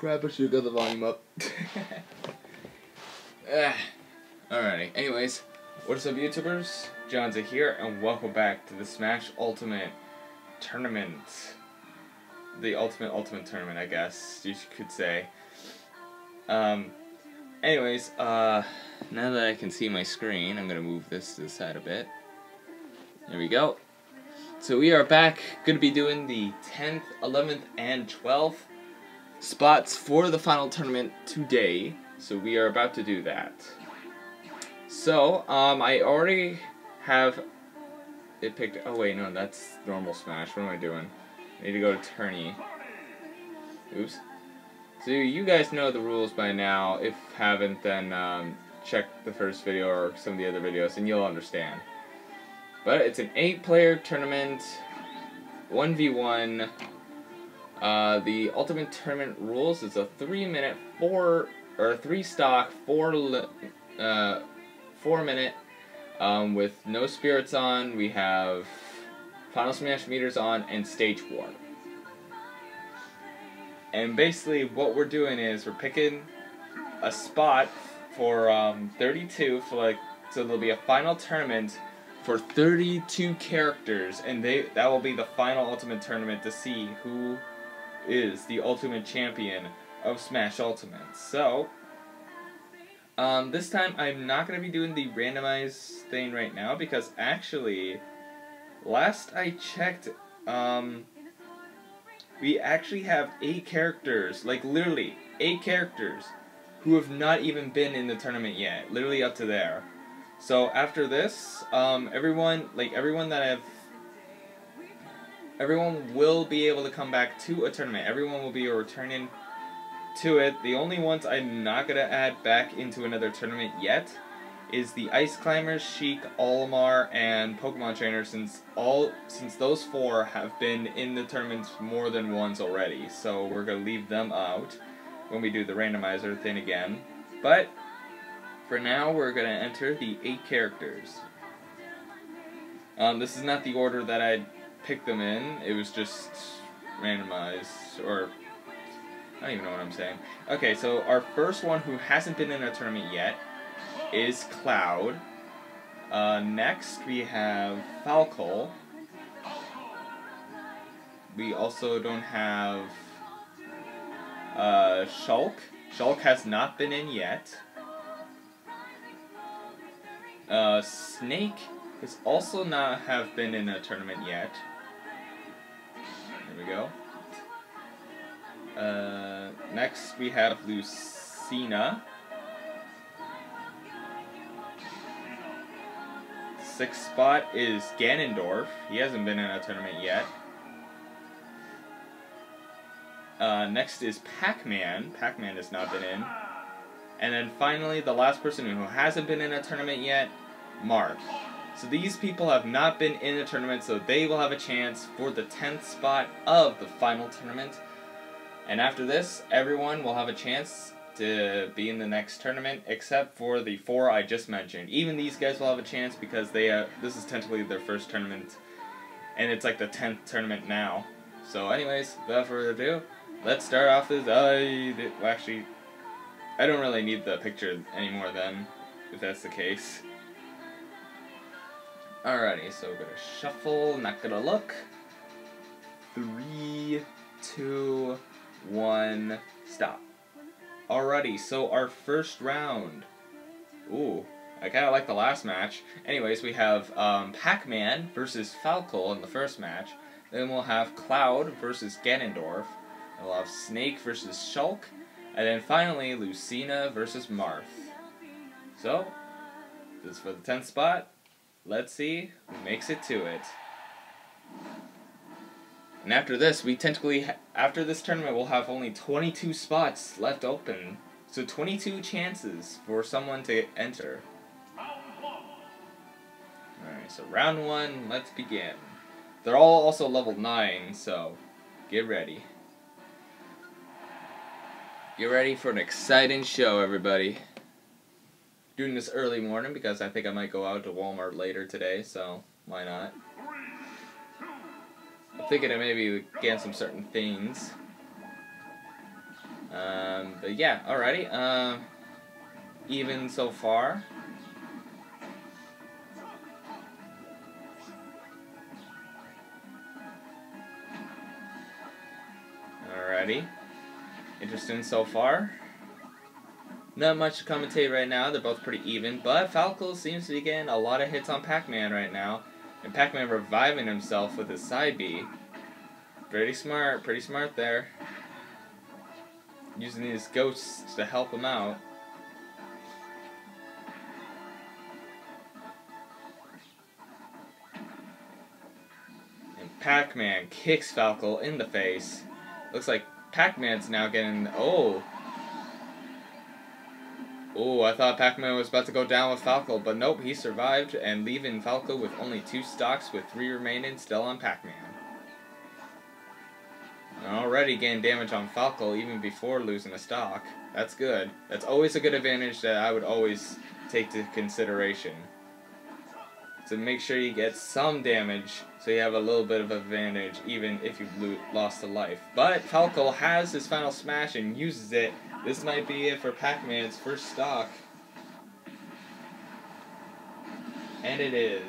crap, I should have got the volume up. Alrighty, anyways, what's up YouTubers? Johnza here, and welcome back to the Smash Ultimate Tournament. The Ultimate Tournament, I guess you could say. Anyways, now that I can see my screen, I'm gonna move this to the side a bit. There we go. So we are back, gonna be doing the 10th, 11th, and 12th spots for the final tournament today. So we are about to do that. So, I already have it picked. Oh wait, no, that's normal Smash. What am I doing? I need to go to tourney. Oops. So you guys know the rules by now. If haven't, then check the first video or some of the other videos and you'll understand. But it's an 8-player tournament, 1v1. The Ultimate Tournament rules is a 3-minute, 3-stock, 4-minute, with no spirits on. We have Final Smash meters on and Stage Warp. And basically, what we're doing is we're picking a spot for 32 for so there'll be a final tournament for 32 characters, and that will be the final Ultimate Tournament to see who is the Ultimate Champion of Smash Ultimate. So, this time I'm not going to be doing the randomized thing right now because actually, last I checked, we actually have 8 characters, like literally 8 characters, who have not even been in the tournament yet, literally up to there. So after this, everyone will be able to come back to a tournament. Everyone will be returning to it. The only ones I'm not gonna add back into another tournament yet is the Ice Climbers, Sheik, Olimar, and Pokemon Trainer, since those 4 have been in the tournaments more than once already. So we're gonna leave them out when we do the randomizer thing again. But for now, we're gonna enter the 8 characters. This is not the order that I picked them in. It was just randomized, or I don't even know what I'm saying. Okay, so our first one who hasn't been in a tournament yet is Cloud. Next we have Falco. We also don't have Shulk. Shulk has not been in yet. Snake has also not have been in a tournament yet. There we go. Next we have Lucina. 6th spot is Ganondorf. He hasn't been in a tournament yet. Next is Pac-Man. Pac-Man has not been in. And then finally, the last person who hasn't been in a tournament yet, Marth. So these people have not been in a tournament, so they will have a chance for the 10th spot of the final tournament. And after this, everyone will have a chance to be in the next tournament, except for the 4 I just mentioned. Even these guys will have a chance because this is technically their first tournament, and it's like the 10th tournament now. So anyways, without further ado, let's start off this. Actually, I don't really need the picture anymore then, if that's the case. Alrighty, so we're gonna shuffle, not gonna look. 3, 2, 1, stop. Alrighty, so our first round. Ooh, I kinda like the last match. Anyways, we have Pac-Man versus Falco in the first match. Then we'll have Cloud versus Ganondorf. And we'll have Snake versus Shulk. And then finally, Lucina versus Marth. So, this is for the 10th spot. Let's see who makes it to it. And after this, after this tournament, we'll have only 22 spots left open. So 22 chances for someone to enter. Alright, so round 1, let's begin. They're all also level 9, so get ready. Get ready for an exciting show, everybody. Doing this early morning because I think I might go out to Walmart later today, so why not? I'm thinking of maybe getting some certain things. But yeah, alrighty. Even so far. Alrighty. Interesting so far. Not much to commentate right now. They're both pretty even. But Falco seems to be getting a lot of hits on Pac-Man right now. And Pac-Man reviving himself with his side B. Pretty smart there. Using these ghosts to help him out. And Pac-Man kicks Falco in the face. Looks like Pac-Man's now getting... Oh, I thought Pac-Man was about to go down with Falco, but nope, he survived, and leaving Falco with only 2 stocks with 3 remaining still on Pac-Man. Already getting damage on Falco even before losing a stock. That's good. That's always a good advantage that I would always take to consideration. So make sure you get some damage so you have a little bit of advantage even if you've lost a life. But Falco has his final smash and uses it. This might be it for Pac-Man's first stock. And it is.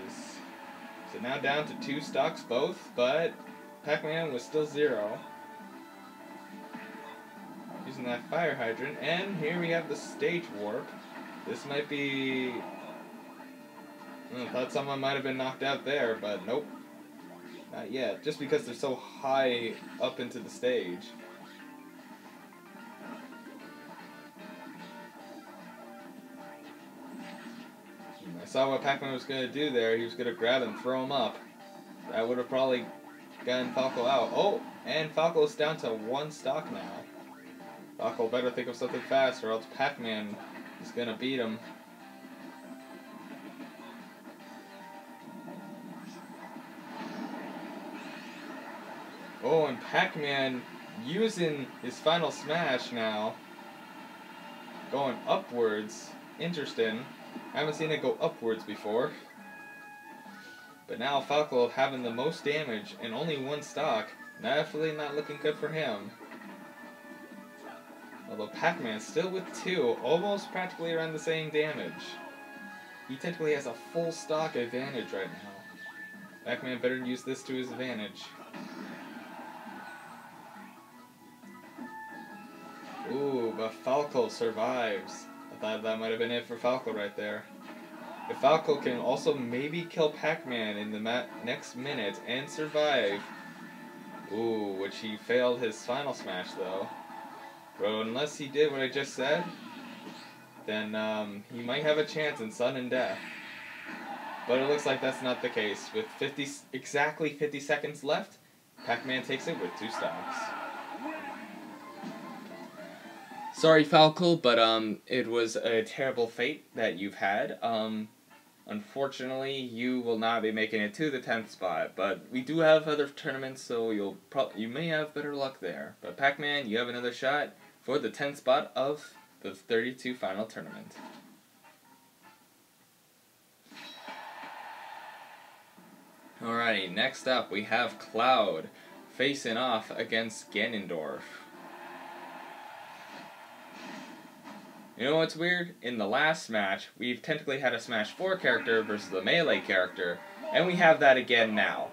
So now down to 2 stocks both, but Pac-Man was still 0. Using that fire hydrant, and here we have the stage warp. This might be... I thought someone might have been knocked out there, but nope. Not yet, just because they're so high up into the stage. I saw what Pac-Man was going to do there. He was going to grab and throw him up. That would have probably gotten Falco out. Oh, and Falco's down to 1 stock now. Falco better think of something fast or else Pac-Man is going to beat him. Oh, and Pac-Man using his final smash now. Going upwards. Interesting. I haven't seen it go upwards before. But now Falco having the most damage and only 1 stock. Definitely not looking good for him. Although Pac-Man still with 2, almost practically around the same damage. He technically has a full stock advantage right now. Pac-Man better use this to his advantage. Ooh, but Falco survives. I thought that might have been it for Falco right there. If Falco can also maybe kill Pac-Man in the next minute and survive. Ooh, which he failed his final smash though. Bro, unless he did what I just said, then he might have a chance in sudden death. But it looks like that's not the case. With exactly 50 seconds left, Pac-Man takes it with 2 stocks. Sorry, Falco, but it was a terrible fate that you've had. Unfortunately, you will not be making it to the 10th spot, but we do have other tournaments, so you may have better luck there. But Pac-Man, you have another shot for the 10th spot of the 32 final tournament. Alrighty, next up we have Cloud facing off against Ganondorf. You know what's weird? In the last Smash, we've technically had a Smash 4 character versus the Melee character, and we have that again now.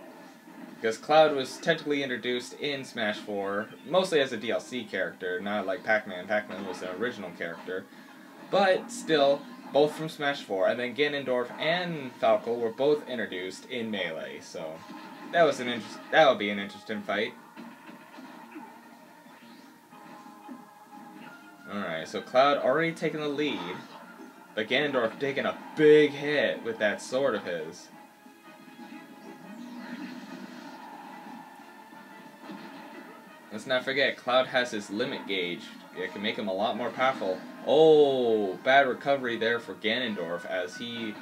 Because Cloud was technically introduced in Smash 4, mostly as a DLC character, not like Pac-Man. Pac-Man was the original character. But still, both from Smash 4, and then Ganondorf and Falco were both introduced in Melee, so that would be an interesting fight. Alright, so Cloud already taking the lead, but Ganondorf taking a big hit with that sword of his. Let's not forget, Cloud has his limit gauge. It can make him a lot more powerful. Oh, bad recovery there for Ganondorf as he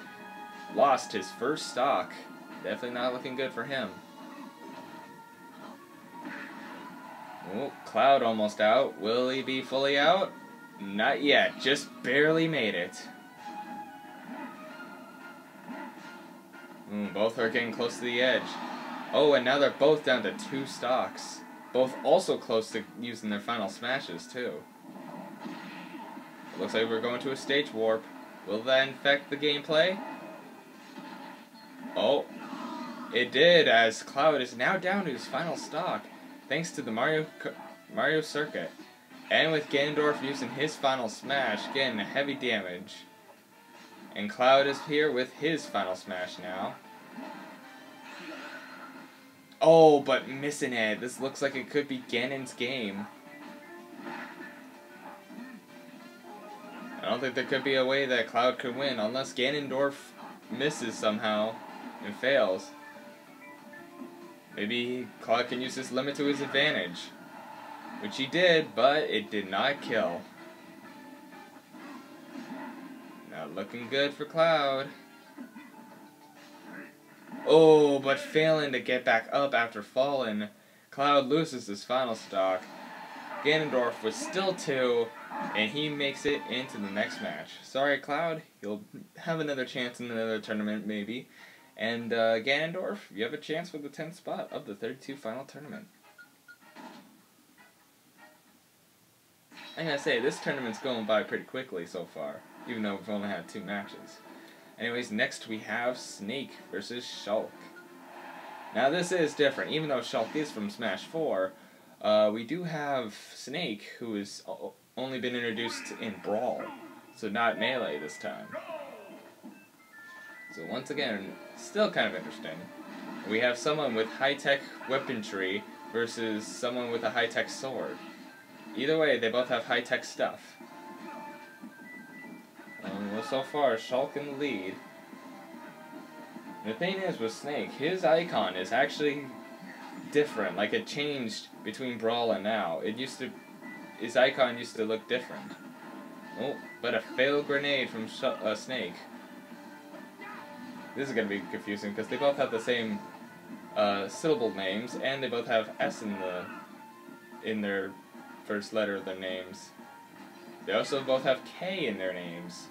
lost his first stock. Definitely not looking good for him. Oh, Cloud almost out. Will he be fully out? Not yet. Just barely made it. Both are getting close to the edge. Oh, and now they're both down to 2 stocks. Both also close to using their final smashes, too. Looks like we're going to a stage warp. Will that infect the gameplay? Oh, it did, as Cloud is now down to his final stock, thanks to the Mario circuit. And with Ganondorf using his final smash, getting heavy damage. And Cloud is here with his final smash now. Oh, but missing it. This looks like it could be Ganon's game. I don't think there could be a way that Cloud could win unless Ganondorf misses somehow and fails. Maybe Cloud can use this limit to his advantage. Which he did, but it did not kill. Not looking good for Cloud. Oh, but failing to get back up after falling. Cloud loses his final stock. Ganondorf was still 2, and he makes it into the next match. Sorry, Cloud. You'll have another chance in another tournament, maybe. And Ganondorf, you have a chance for the 10th spot of the 32 final tournament. I gotta say, this tournament's going by pretty quickly so far, even though we've only had 2 matches. Anyways, next we have Snake versus Shulk. Now this is different. Even though Shulk is from Smash 4, we do have Snake, who has only been introduced in Brawl, so not Melee this time. So once again, still kind of interesting. We have someone with high-tech weaponry versus someone with a high-tech sword. Either way, they both have high-tech stuff. Well, so far, Shulk in the lead. The thing is with Snake, his icon is actually different. Like, it changed between Brawl and now. His icon used to look different. Oh, but a failed grenade from Snake. This is going to be confusing because they both have the same syllable names, and they both have S in their first letter of their names. They also both have K in their names.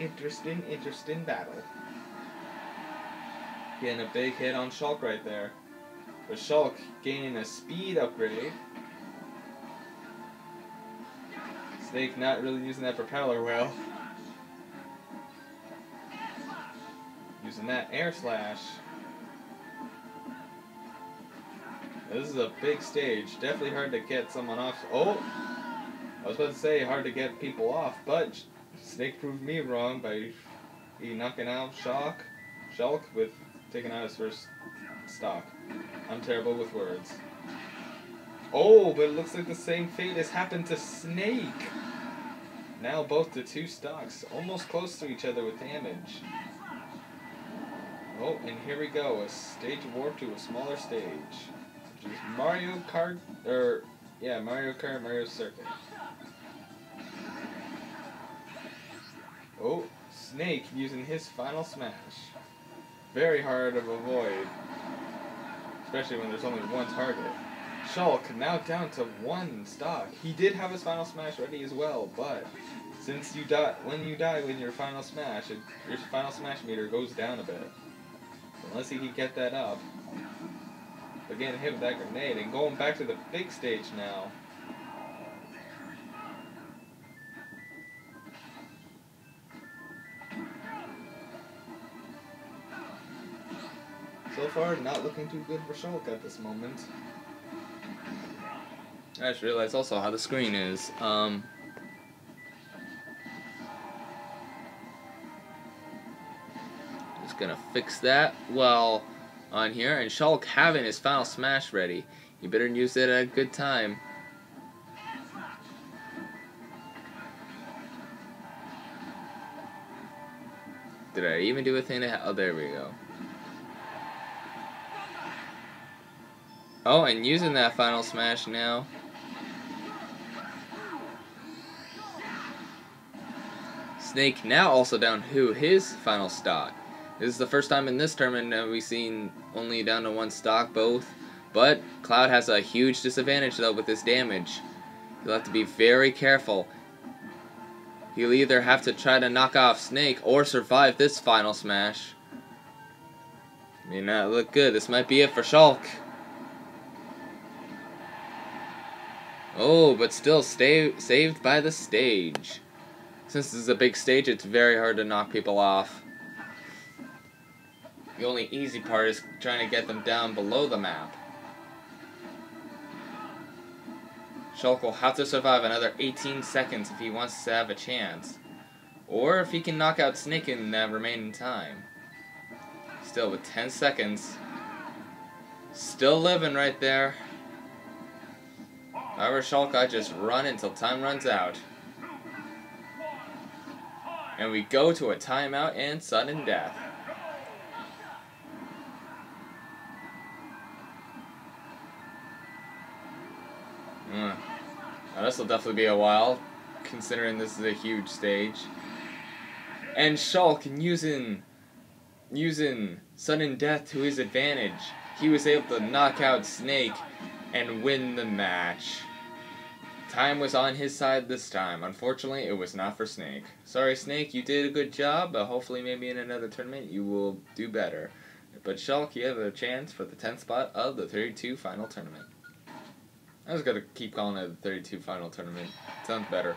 Interesting battle. Getting a big hit on Shulk right there. But Shulk gaining a speed upgrade. Snake not really using that propeller well. Using that air slash. This is a big stage. Definitely hard to get someone off. Oh! I was about to say hard to get people off, but Snake proved me wrong by knocking out Shulk with taking out his first stock. I'm terrible with words. Oh, but it looks like the same fate has happened to Snake. Now both the 2 stocks almost close to each other with damage. Oh, and here we go, a stage warp to a smaller stage. Which is Mario Kart, Mario Circuit. Oh, Snake using his final smash. Very hard to avoid, especially when there's only one target. Shulk now down to 1 stock. He did have his final smash ready as well, but since when you die with your final smash, your final smash meter goes down a bit. Unless he can get that up. But getting hit with that grenade and going back to the big stage now. So far, not looking too good for Shulk at this moment. I just realized also how the screen is. Just gonna fix that while on here. And Shulk having his final smash ready. You better use it at a good time. Did I even do a thing to oh, there we go. Oh, and using that final smash now. Snake now also down to his final stock. This is the first time in this tournament that we've seen only down to 1 stock both. But Cloud has a huge disadvantage though with his damage. He'll have to be very careful. He'll either have to try to knock off Snake or survive this final smash. May not look good. This might be it for Shulk. Oh, but still saved by the stage. Since this is a big stage, it's very hard to knock people off. The only easy part is trying to get them down below the map. Shulk will have to survive another 18 seconds if he wants to have a chance. Or if he can knock out Snake in that remaining time. Still, with 10 seconds. Still living right there. However, Shulk, I just run until time runs out. And we go to a timeout and sudden death. Now this will definitely be a while, considering this is a huge stage. And Shulk, using sudden death to his advantage, he was able to knock out Snake and win the match. Time was on his side this time. Unfortunately, it was not for Snake. Sorry, Snake, you did a good job, but hopefully maybe in another tournament you will do better. But Shulk, you have a chance for the 10th spot of the 32 final tournament. I was gonna keep calling it the 32 final tournament. Sounds better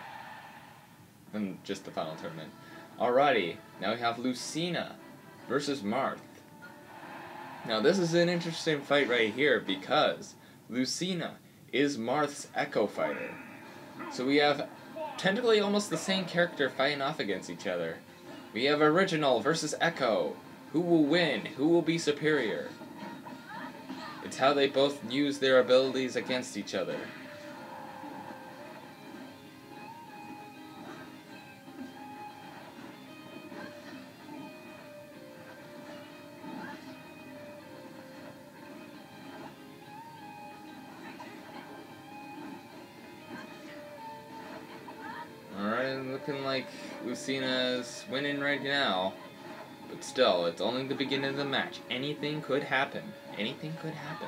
than just the final tournament. Alrighty, now we have Lucina versus Marth. Now this is an interesting fight right here because Lucina is Marth's Echo fighter. So we have technically almost the same character fighting off against each other. We have Original versus Echo. Who will win? Who will be superior? It's how they both use their abilities against each other. Alright, looking like Lucina's winning right now. But still, it's only the beginning of the match. Anything could happen. Anything could happen.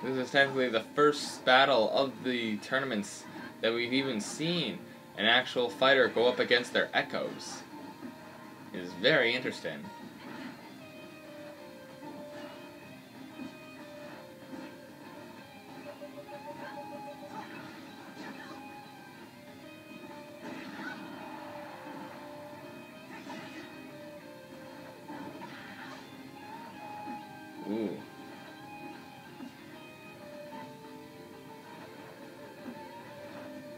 This is technically the first battle of the tournaments that we've even seen an actual fighter go up against their echoes. It is very interesting. Ooh.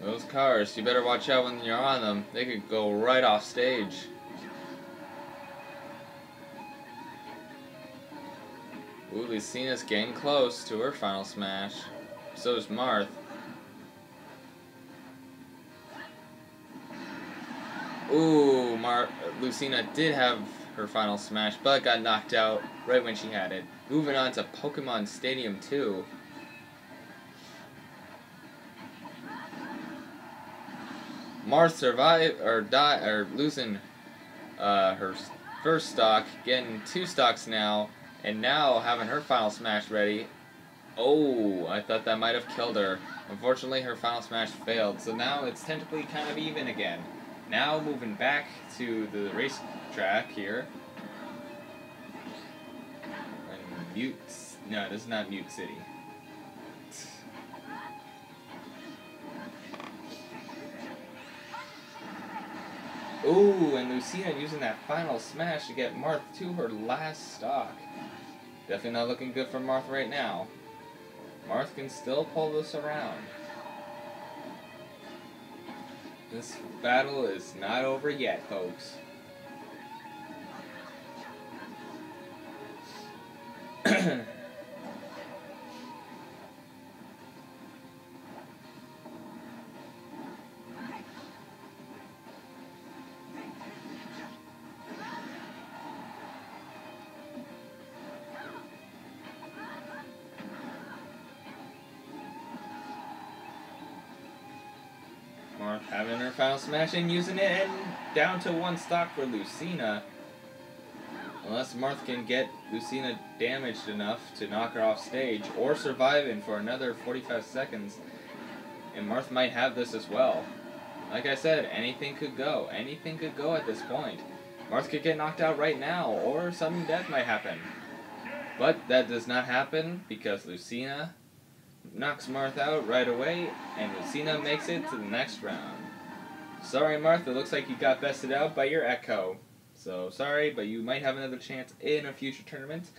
Those cars, you better watch out when you're on them. They could go right off stage. Ooh, Lucina's getting close to her final smash. So is Marth. Ooh, Lucina did have her final smash, but got knocked out right when she had it. Moving on to Pokemon Stadium 2. Marth survived losing her first stock, getting 2 stocks now, and now having her final smash ready. Oh, I thought that might have killed her. Unfortunately, her final smash failed, so now it's technically kind of even again. Now moving back to the racetrack here. And no, this is not Mute City. Ooh, and Lucina using that final smash to get Marth to her last stock. Definitely not looking good for Marth right now. Marth can still pull this around. This battle is not over yet, folks. Marth having her final smash and using it, and down to 1 stock for Lucina. Unless Marth can get Lucina damaged enough to knock her off stage, or surviving for another 45 seconds, and Marth might have this as well. Like I said, anything could go. Anything could go at this point. Marth could get knocked out right now, or sudden death might happen. But that does not happen because Lucina knocks Martha out right away, and Lucina makes it to the next round. Sorry, Martha, looks like you got bested out by your Echo. So, sorry, but you might have another chance in a future tournament.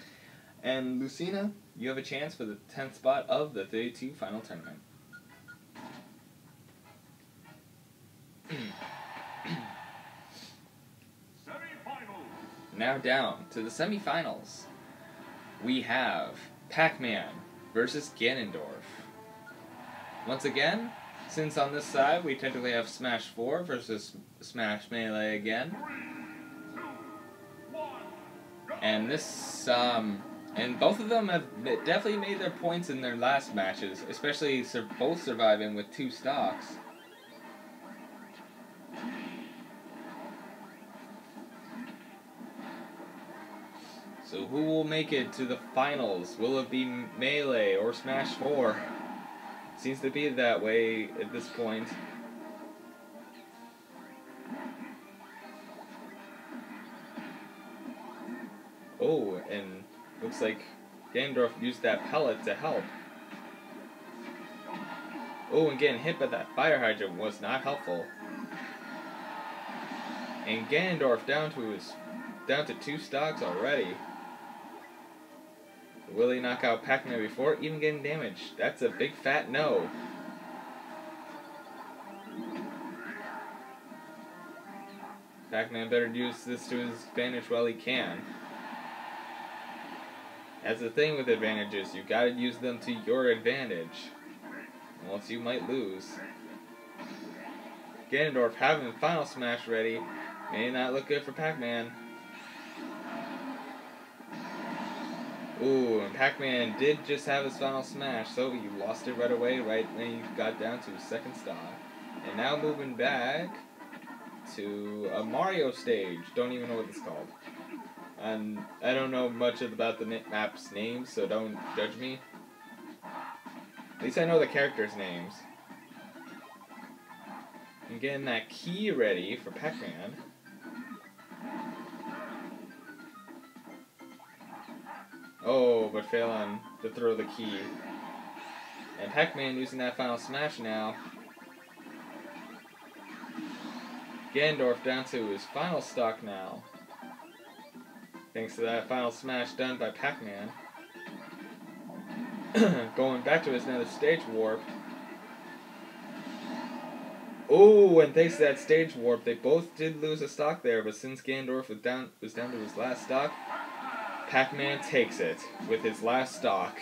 And Lucina, you have a chance for the 10th spot of the 32 final tournament. Now down to the semifinals. We have Pac-Man versus Ganondorf. Once again, since on this side we technically have Smash 4 versus Smash Melee again. And this, and both of them have definitely made their points in their last matches, especially both surviving with 2 stocks. So who will make it to the finals? Will it be Melee or Smash 4? Seems to be that way at this point. Oh, and looks like Ganondorf used that pellet to help. Oh, and getting hit by that fire hydrant was not helpful. And Ganondorf down to 2 stocks already. Will he knock out Pac-Man before even getting damaged? That's a big fat no. Pac-Man better use this to his advantage while he can. That's the thing with advantages, you gotta use them to your advantage. Or else you might lose. Ganondorf having Final Smash ready may not look good for Pac-Man. Ooh, and Pac-Man did just have his Final Smash, so he lost it right away, right when he got down to his 2nd stock. And now moving back to a Mario stage. Don't even know what it's called. And I don't know much about the map's names, so don't judge me. At least I know the characters' names. I'm getting that key ready for Pac-Man. Oh, but failing to throw the key. And Pac-Man using that Final Smash now. Ganondorf down to his final stock now. Thanks to that Final Smash done by Pac-Man. Going back to his another stage warp. Oh, and thanks to that stage warp, they both did lose a stock there, but since Ganondorf was down to his last stock, Pac-Man takes it with his last stock.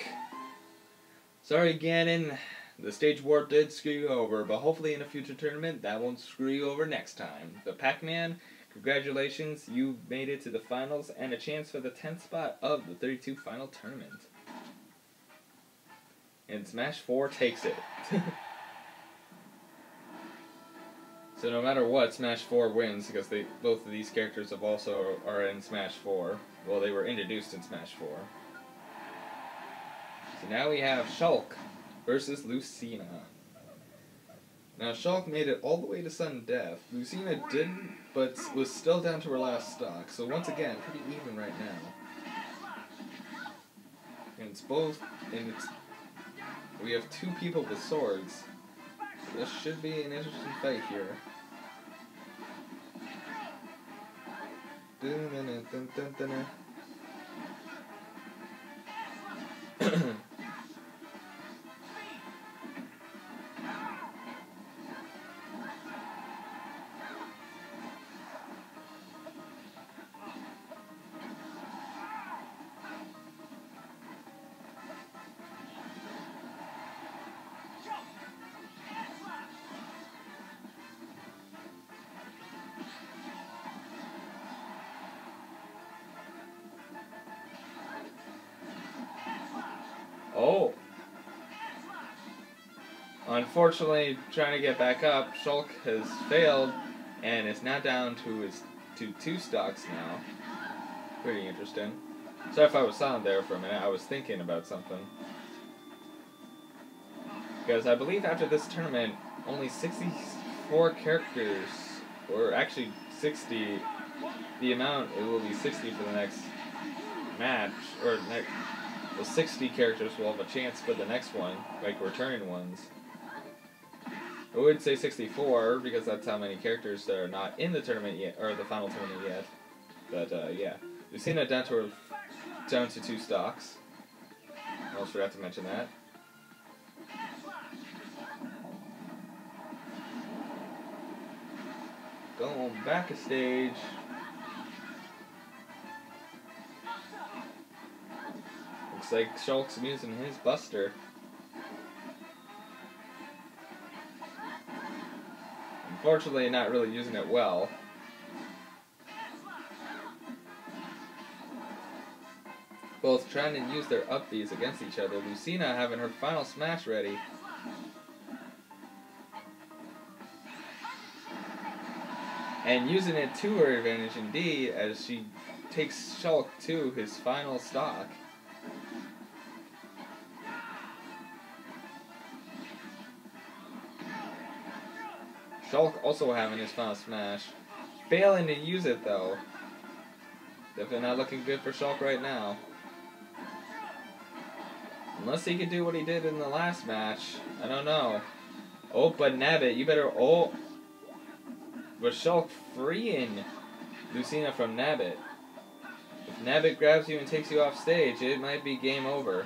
Sorry, Ganon. The stage warp did screw you over, but hopefully in a future tournament, that won't screw you over next time. But Pac-Man, congratulations, you made it to the finals and a chance for the 10th spot of the 32 final tournament. And Smash 4 takes it. So no matter what, Smash 4 wins, because both of these characters are in Smash 4. Well, they were introduced in Smash 4. So now we have Shulk versus Lucina. Now Shulk made it all the way to sudden death. Lucina didn't, but was still down to her last stock. So once again, pretty even right now. And we have 2 people with swords. So this should be an interesting fight here. Oh. Unfortunately, trying to get back up, Shulk has failed and is now down to 2 stocks now. Pretty interesting. Sorry if I was silent there for a minute, I was thinking about something. Because I believe after this tournament, only 64 characters, or actually 60, the amount, it will be 60 for the next match, or the 60 characters will have a chance for the next one, like returning ones. I would say 64, because that's how many characters that are not in the tournament yet, or the final tournament yet. But, yeah. Lucina down to 2 stocks. I almost forgot to mention that. Going back a stage. Looks like Shulk's using his Buster. Unfortunately, not really using it well. Both trying to use their up Bs against each other. Lucina having her final smash ready. And using it to her advantage indeed, as she takes Shulk to his final stock. Shulk also having his final smash. Failing to use it though. Definitely not looking good for Shulk right now. Unless he could do what he did in the last match. I don't know. Oh, but Nabbit, you better... Oh! But Shulk freeing Lucina from Nabbit. If Nabbit grabs you and takes you off stage, it might be game over.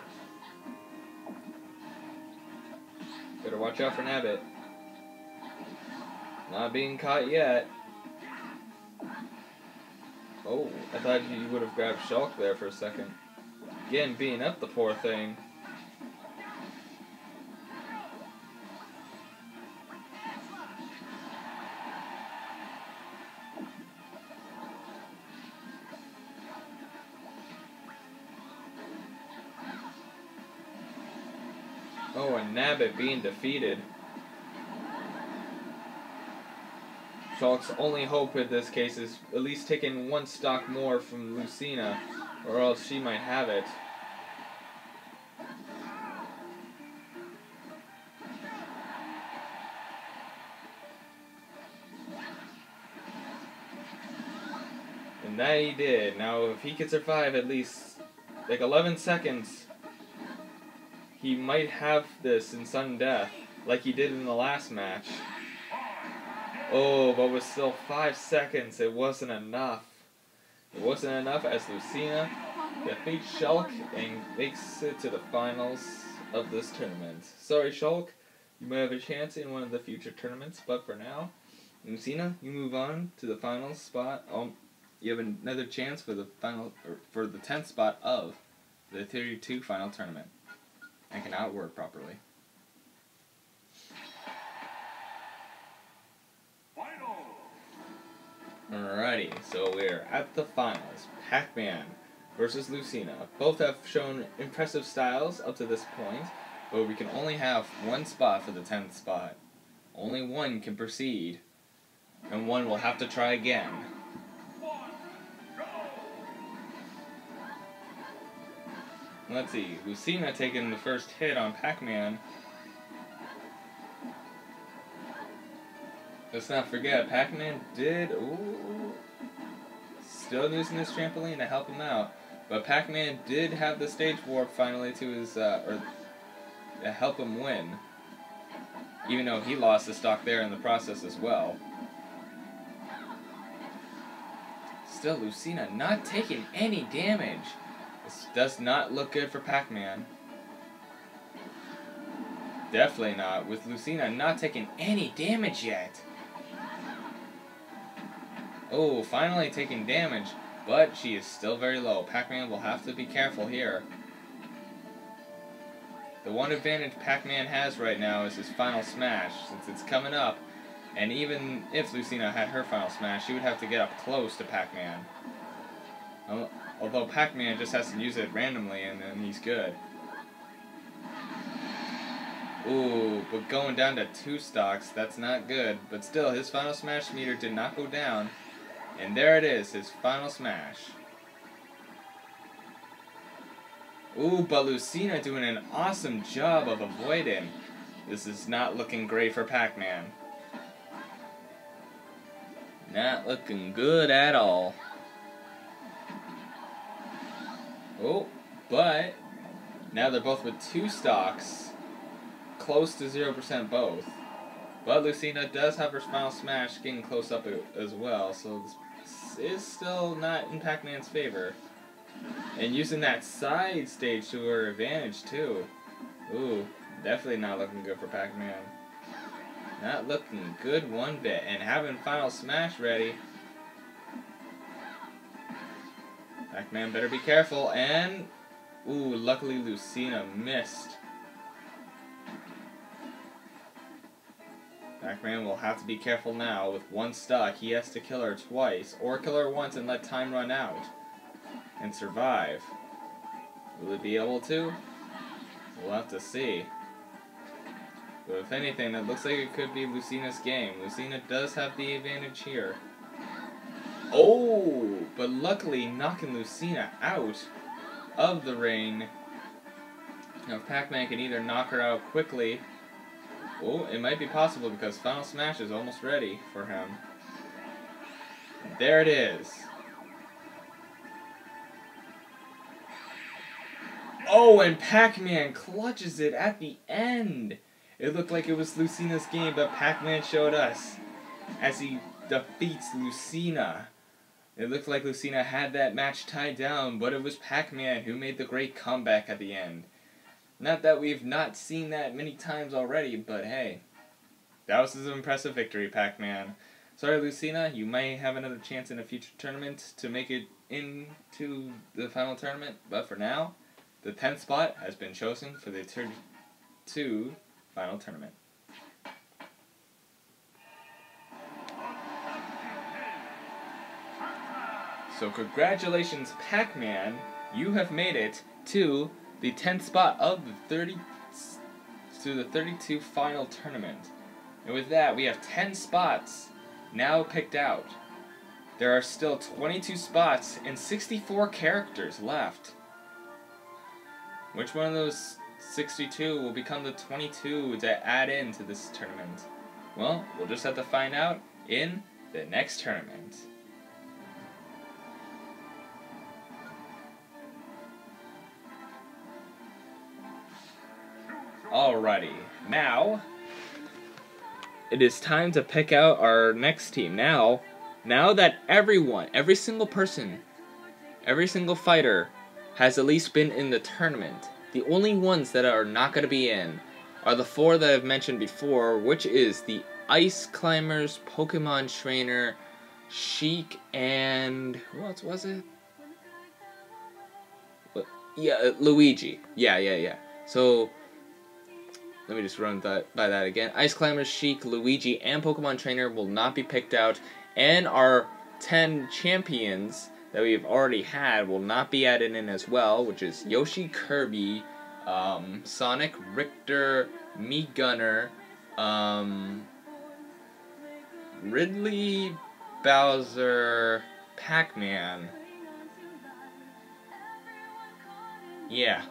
Better watch out for Nabbit. Not being caught yet. Oh, I thought you would have grabbed Shulk there for a second. Again, beating up the poor thing. Oh, and Nabbit being defeated. Shulk's only hope in this case is at least taking 1 stock more from Lucina, or else she might have it. And that he did. Now, if he could survive at least like 11 seconds, he might have this in sudden death, like he did in the last match. Oh, but with still 5 seconds, it wasn't enough. It wasn't enough as Lucina defeats Shulk and makes it to the finals of this tournament. Sorry, Shulk, you might have a chance in one of the future tournaments, but for now, Lucina, you move on to the final spot. You have another chance for the final, or for the 10th spot of the 32 final tournament. I cannot work properly. Alrighty, so we're at the finals. Pac-Man versus Lucina. Both have shown impressive styles up to this point, but we can only have 1 spot for the 10th spot. Only 1 can proceed, and 1 will have to try again. Let's see, Lucina taking the first hit on Pac-Man. Let's not forget, Pac-Man did... Ooh, still using this trampoline to help him out. But Pac-Man did have the stage warp finally to his... or to help him win. Even though he lost the stock there in the process as well. Still, Lucina not taking any damage. This does not look good for Pac-Man. Definitely not, with Lucina not taking any damage yet. Oh, finally taking damage, but she is still very low. Pac-Man will have to be careful here. The one advantage Pac-Man has right now is his final smash, since it's coming up, and even if Lucina had her final smash, she would have to get up close to Pac-Man. Although Pac-Man just has to use it randomly and then he's good. Ooh, but going down to 2 stocks, that's not good. But still, his final smash meter did not go down. And there it is, his final smash. Ooh, but Lucina doing an awesome job of avoiding. This is not looking great for Pac-Man. Not looking good at all. Oh, but now they're both with 2 stocks, close to 0% both. But Lucina does have her Final Smash getting close up as well, so this is still not in Pac-Man's favor. And using that side stage to her advantage, too. Ooh, definitely not looking good for Pac-Man. Not looking good one bit. And having Final Smash ready. Pac-Man better be careful. And, ooh, luckily Lucina missed. Pac-Man will have to be careful now. With 1 stock, he has to kill her twice. Or kill her once and let time run out. And survive. Will it be able to? We'll have to see. But if anything, it looks like it could be Lucina's game. Lucina does have the advantage here. Oh! But luckily, knocking Lucina out of the ring. Now, if Pac-Man can either knock her out quickly. Oh, it might be possible because Final Smash is almost ready for him. There it is. Oh, and Pac-Man clutches it at the end. It looked like it was Lucina's game, but Pac-Man showed us as he defeats Lucina. It looked like Lucina had that match tied down, but it was Pac-Man who made the great comeback at the end. Not that we've not seen that many times already, but hey, that was an impressive victory, Pac-Man. Sorry, Lucina, you may have another chance in a future tournament to make it into the final tournament, but for now, the 10th spot has been chosen for the 32 final tournament. So congratulations, Pac-Man, you have made it to the 10th spot of the 32 final tournament. And with that, we have 10 spots now picked out. There are still 22 spots and 64 characters left. Which one of those 62 will become the 22 to add into this tournament? Well, we'll just have to find out in the next tournament. Alrighty, now it is time to pick out our next team. Now that everyone, every single person, every single fighter has at least been in the tournament, the only ones that are not going to be in are the 4 that I've mentioned before, which is the Ice Climbers, Pokemon Trainer, Sheik, and who else was it? Luigi. Yeah. So let me just run by that again. Ice Climbers, Sheik, Luigi, and Pokemon Trainer will not be picked out, and our 10 champions that we've already had will not be added in as well, which is Yoshi, Kirby, Sonic, Richter, Mii Gunner, Ridley, Bowser, Pac-Man. Yeah.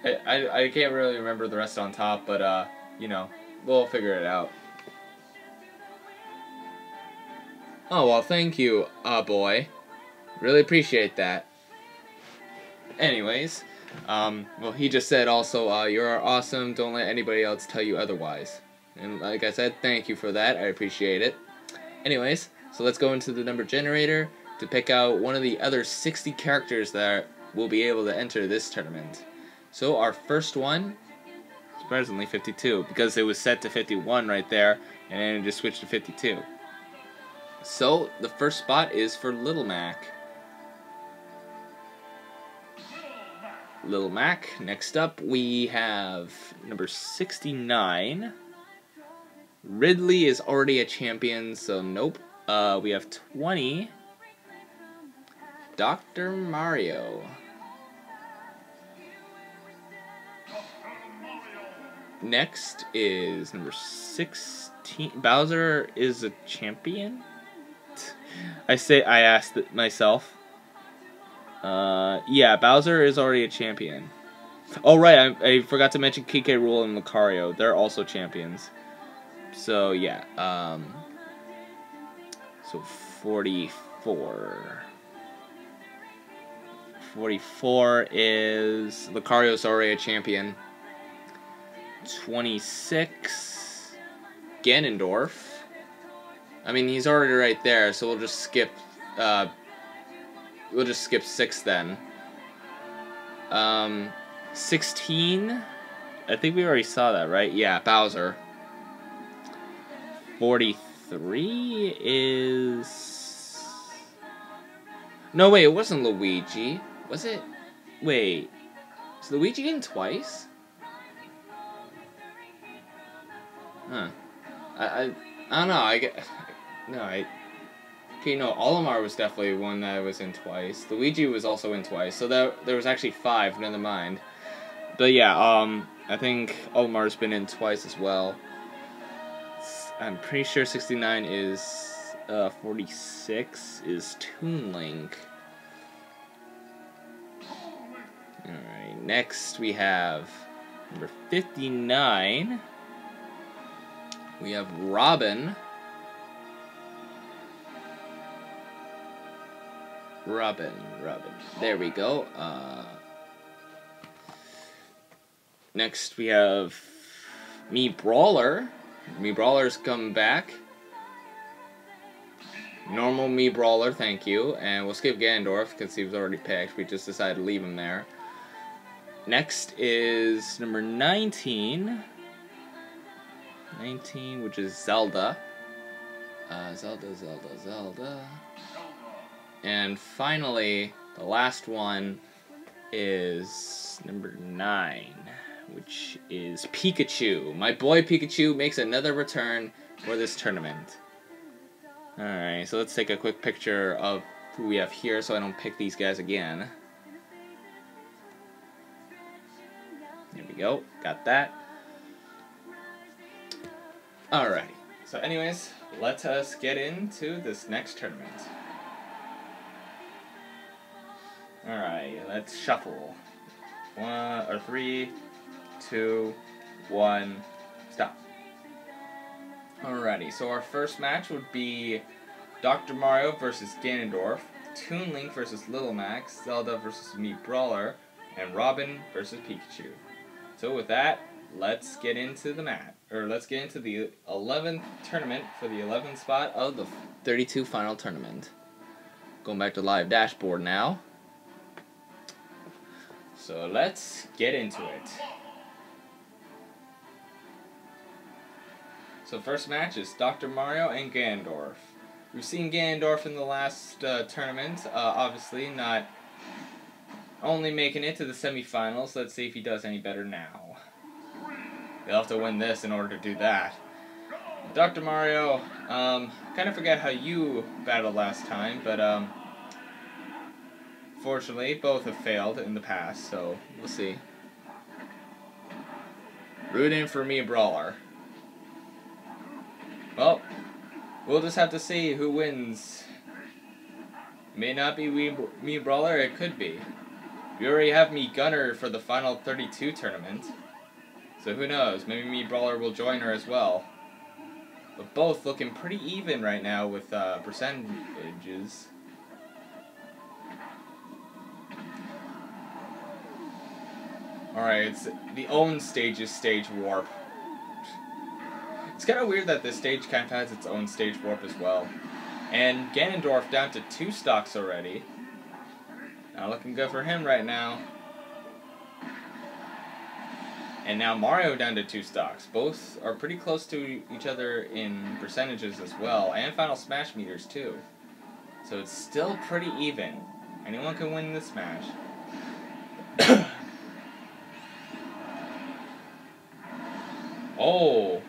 I can't really remember the rest on top, but, you know, we'll figure it out. Oh, well, thank you, boy. Really appreciate that. Anyways, well, he just said also, you're awesome, don't let anybody else tell you otherwise. And like I said, thank you for that, I appreciate it. Anyways, so let's go into the number generator to pick out one of the other 60 characters that will be able to enter this tournament. So our first one is presently 52, because it was set to 51 right there, and then it just switched to 52. So the first spot is for Little Mac. Little Mac. Next up, we have number 69. Ridley is already a champion, so nope. We have 20. Dr. Mario. Next is number 16. Bowser is a champion? I asked it myself. Yeah, Bowser is already a champion. Oh, right, I forgot to mention Kike Rool and Lucario. They're also champions. So, yeah, so 44. 44 is Lucario Soria champion. 26 Ganondorf. I mean, he's already right there, so we'll just skip 6 then. 16, I think we already saw that, right? Yeah, Bowser. 43 is... No, wait, it wasn't Luigi. Was it? Wait, is Luigi in twice? Huh. I don't know, okay, no, Olimar was definitely one that was in twice. Luigi was also in twice, so there was actually 5, never mind. But yeah, I think Olimar's been in twice as well. I'm pretty sure 69 is, 46 is Toon Link. Alright, next we have number 59. We have Robin. Robin. There we go. Next we have Mii Brawler. Mii Brawler's come back. Normal Mii Brawler, thank you. And we'll skip Ganondorf because he was already picked. We just decided to leave him there. Next is number 19. 19, which is Zelda. Zelda. And finally, the last one is number 9, which is Pikachu. My boy Pikachu makes another return for this tournament. Alright, so let's take a quick picture of who we have here so I don't pick these guys again. There we go, got that. Alrighty, so anyways, let us get into this next tournament. Alright, let's shuffle. 3, 2, 1, stop. Alrighty, so our first match would be Dr. Mario versus Ganondorf, Toon Link versus Little Max, Zelda versus Mii Brawler, and Robin versus Pikachu. So with that, let's get into the match. Let's get into the 11th tournament for the 11th spot of the 32 final tournament. Going back to live dashboard now. So let's get into it. So first match is Dr. Mario and Ganondorf. We've seen Ganondorf in the last tournament, obviously not only making it to the semifinals. Let's see if he does any better now. You'll have to win this in order to do that. Dr. Mario, kind of forget how you battled last time, but fortunately both have failed in the past, so we'll see. Rooting for Mii Brawler. Well, we'll just have to see who wins. It may not be Mii Brawler, it could be. We already have Mii Gunner for the final 32 tournament. So who knows, maybe Mii Brawler will join her as well. But both looking pretty even right now with percentages. Alright, it's the own stage's stage warp. It's kind of weird that this stage kind of has its own stage warp as well. And Ganondorf down to 2 stocks already. Not looking good for him right now. And now Mario down to 2 stocks. Both are pretty close to each other in percentages as well, and Final Smash meters too. So it's still pretty even. Anyone can win this match. Oh!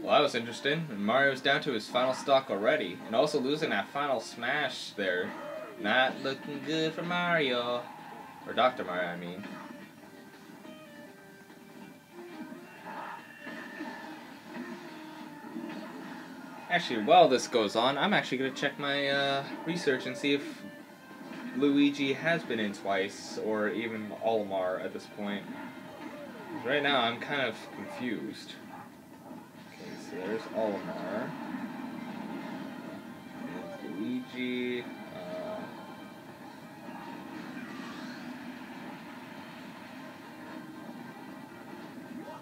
Well, that was interesting. And Mario's down to his final stock already, and also losing that Final Smash there. Not looking good for Mario. Or Dr. Mario, I mean. Actually, while this goes on, I'm actually going to check my research and see if Luigi has been in twice, or even Olimar at this point. Right now, I'm kind of confused. Okay, so there's Olimar. There's Luigi.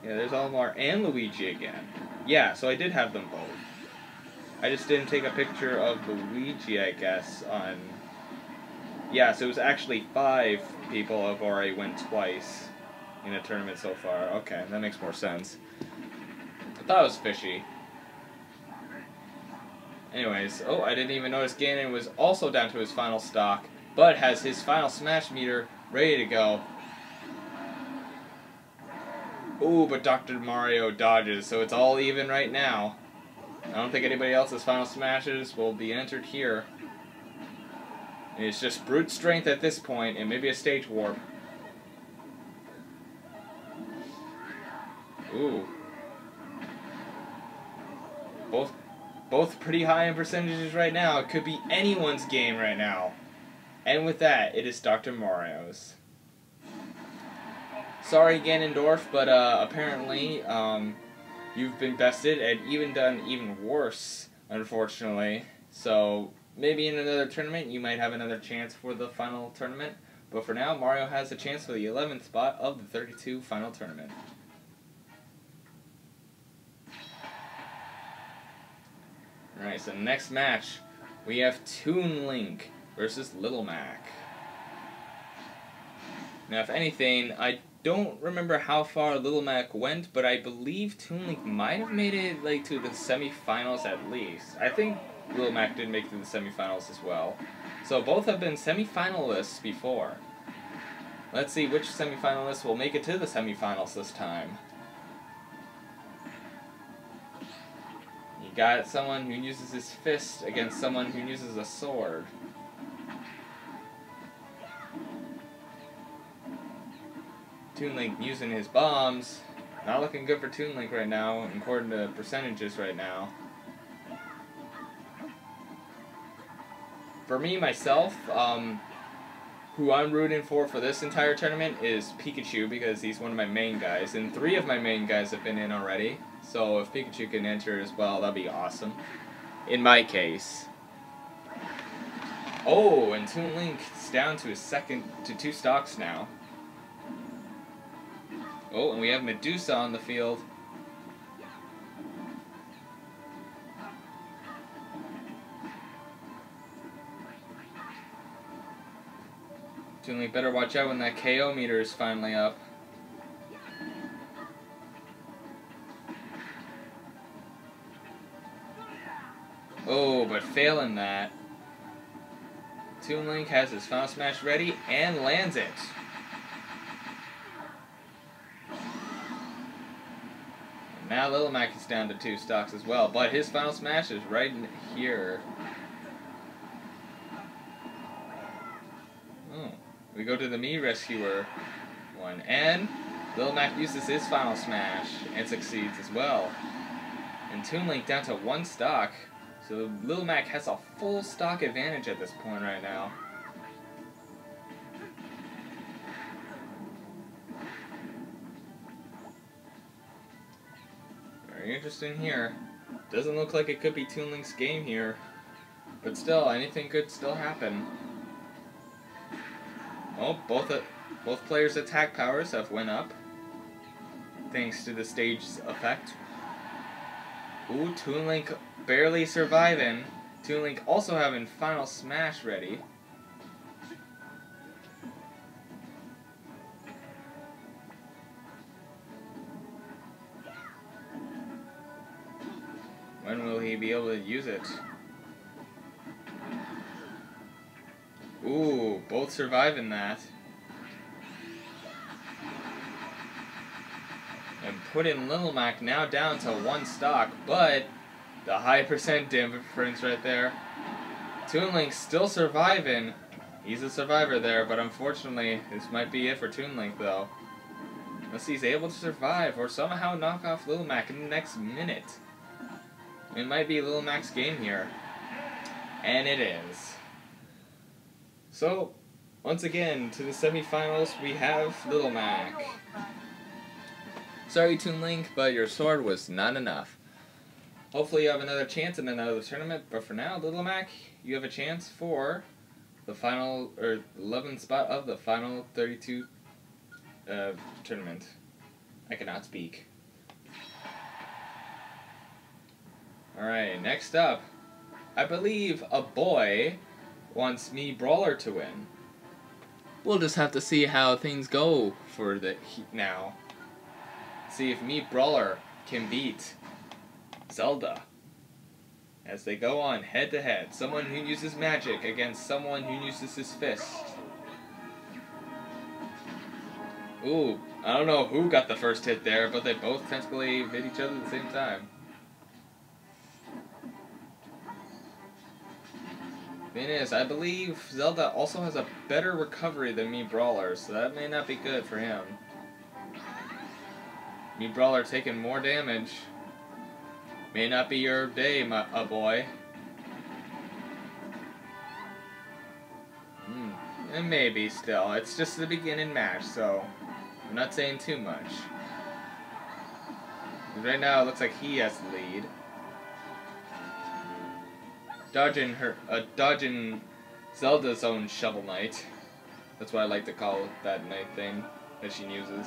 Yeah, there's Olimar and Luigi again. Yeah, so I did have them both. I just didn't take a picture of Luigi, I guess, on... Yeah, so it was actually 5 people have already won twice in a tournament so far. Okay, that makes more sense. I thought it was fishy. Anyways, oh, I didn't even notice Ganon was also down to his final stock, but has his final smash meter ready to go. Ooh, but Dr. Mario dodges, so it's all even right now. I don't think anybody else's final smashes will be entered here. It's just brute strength at this point, and maybe a stage warp. Ooh. Both pretty high in percentages right now. It could be anyone's game right now. And with that, it is Dr. Mario's. Sorry, Ganondorf, but apparently you've been bested and even done even worse, unfortunately. So maybe in another tournament you might have another chance for the final tournament. But for now, Mario has a chance for the 11th spot of the 32 final tournament. Alright, so next match, we have Toon Link versus Little Mac. Now, if anything, I don't remember how far Little Mac went, but I believe Toon Link might have made it like to the semifinals at least. I think Little Mac did make it to the semifinals as well. So both have been semifinalists before. Let's see which semifinalists will make it to the semifinals this time. You got someone who uses his fist against someone who uses a sword. Toon Link using his bombs. Not looking good for Toon Link right now, according to percentages right now. For me, myself, who I'm rooting for this entire tournament is Pikachu, because he's one of my main guys, and 3 of my main guys have been in already. So if Pikachu can enter as well, that'd be awesome. In my case. Oh, and Toon Link is down to his 2 stocks now. Oh, and we have Medusa on the field. Toon Link better watch out when that KO meter is finally up. Oh, but failing that. Toon Link has his final smash ready and lands it. And now Little Mac is down to 2 stocks as well, but his final smash is right in here. Oh, we go to the Mii Rescuer one, and Little Mac uses his final smash and succeeds as well. And Toon Link down to 1 stock. So Little Mac has a full stock advantage at this point right now. Very interesting here. Doesn't look like it could be Toon Link's game here. But still, anything could still happen. Oh, both players' attack powers have went up. Thanks to the stage effect. Ooh, Toon Link barely surviving. Toon Link also having final smash ready. When will he be able to use it? Ooh, both surviving that. And putting Little Mac now down to 1 stock, but the high percent difference right there. Toon Link still surviving. He's a survivor there, but unfortunately, this might be it for Toon Link though. Unless he's able to survive or somehow knock off Little Mac in the next minute. It might be Little Mac's game here. And it is. So, once again, to the semifinals, we have Little Mac. Sorry, Toon Link, but your sword was not enough. Hopefully you have another chance in another tournament, but for now, Little Mac, you have a chance for the final, or 11th spot of the final 32 tournament. I cannot speak. Alright, next up. I believe a boy wants Mii Brawler to win. We'll just have to see how things go for the now. See if Mii Brawler can beat Zelda. As they go on head to head. Someone who uses magic against someone who uses his fist. Ooh, I don't know who got the first hit there, but they both technically hit each other at the same time. Thing is, I believe Zelda also has a better recovery than Mii Brawler, so that may not be good for him. Mii Brawler taking more damage. May not be your day, boy. And maybe still. It's just the beginning match, so I'm not saying too much. Right now, it looks like he has the lead. Dodging Zelda's own Shovel Knight. That's what I like to call that knight thing that she uses.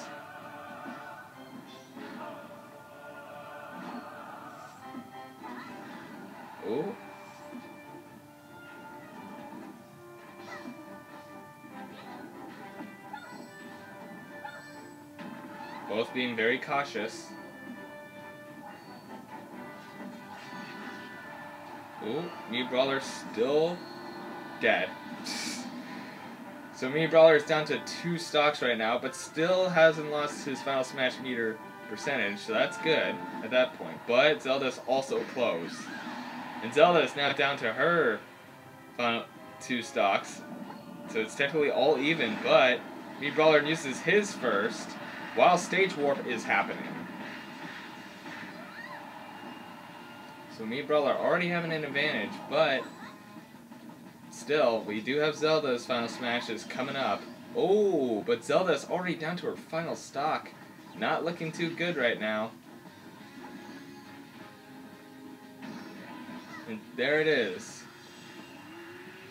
Ooh. Both being very cautious. Ooh, Mii Brawler still dead. So Mii Brawler is down to 2 stocks right now, but still hasn't lost his Final Smash meter percentage, so that's good at that point. But Zelda's also close. And Zelda is now down to her final 2 stocks. So it's technically all even, but Mii Brawler uses his first while Stage Warp is happening. So Mii Brawler already having an advantage, but still, we do have Zelda's Final Smashes coming up. Oh, but Zelda's already down to her final stock. Not looking too good right now. And there it is.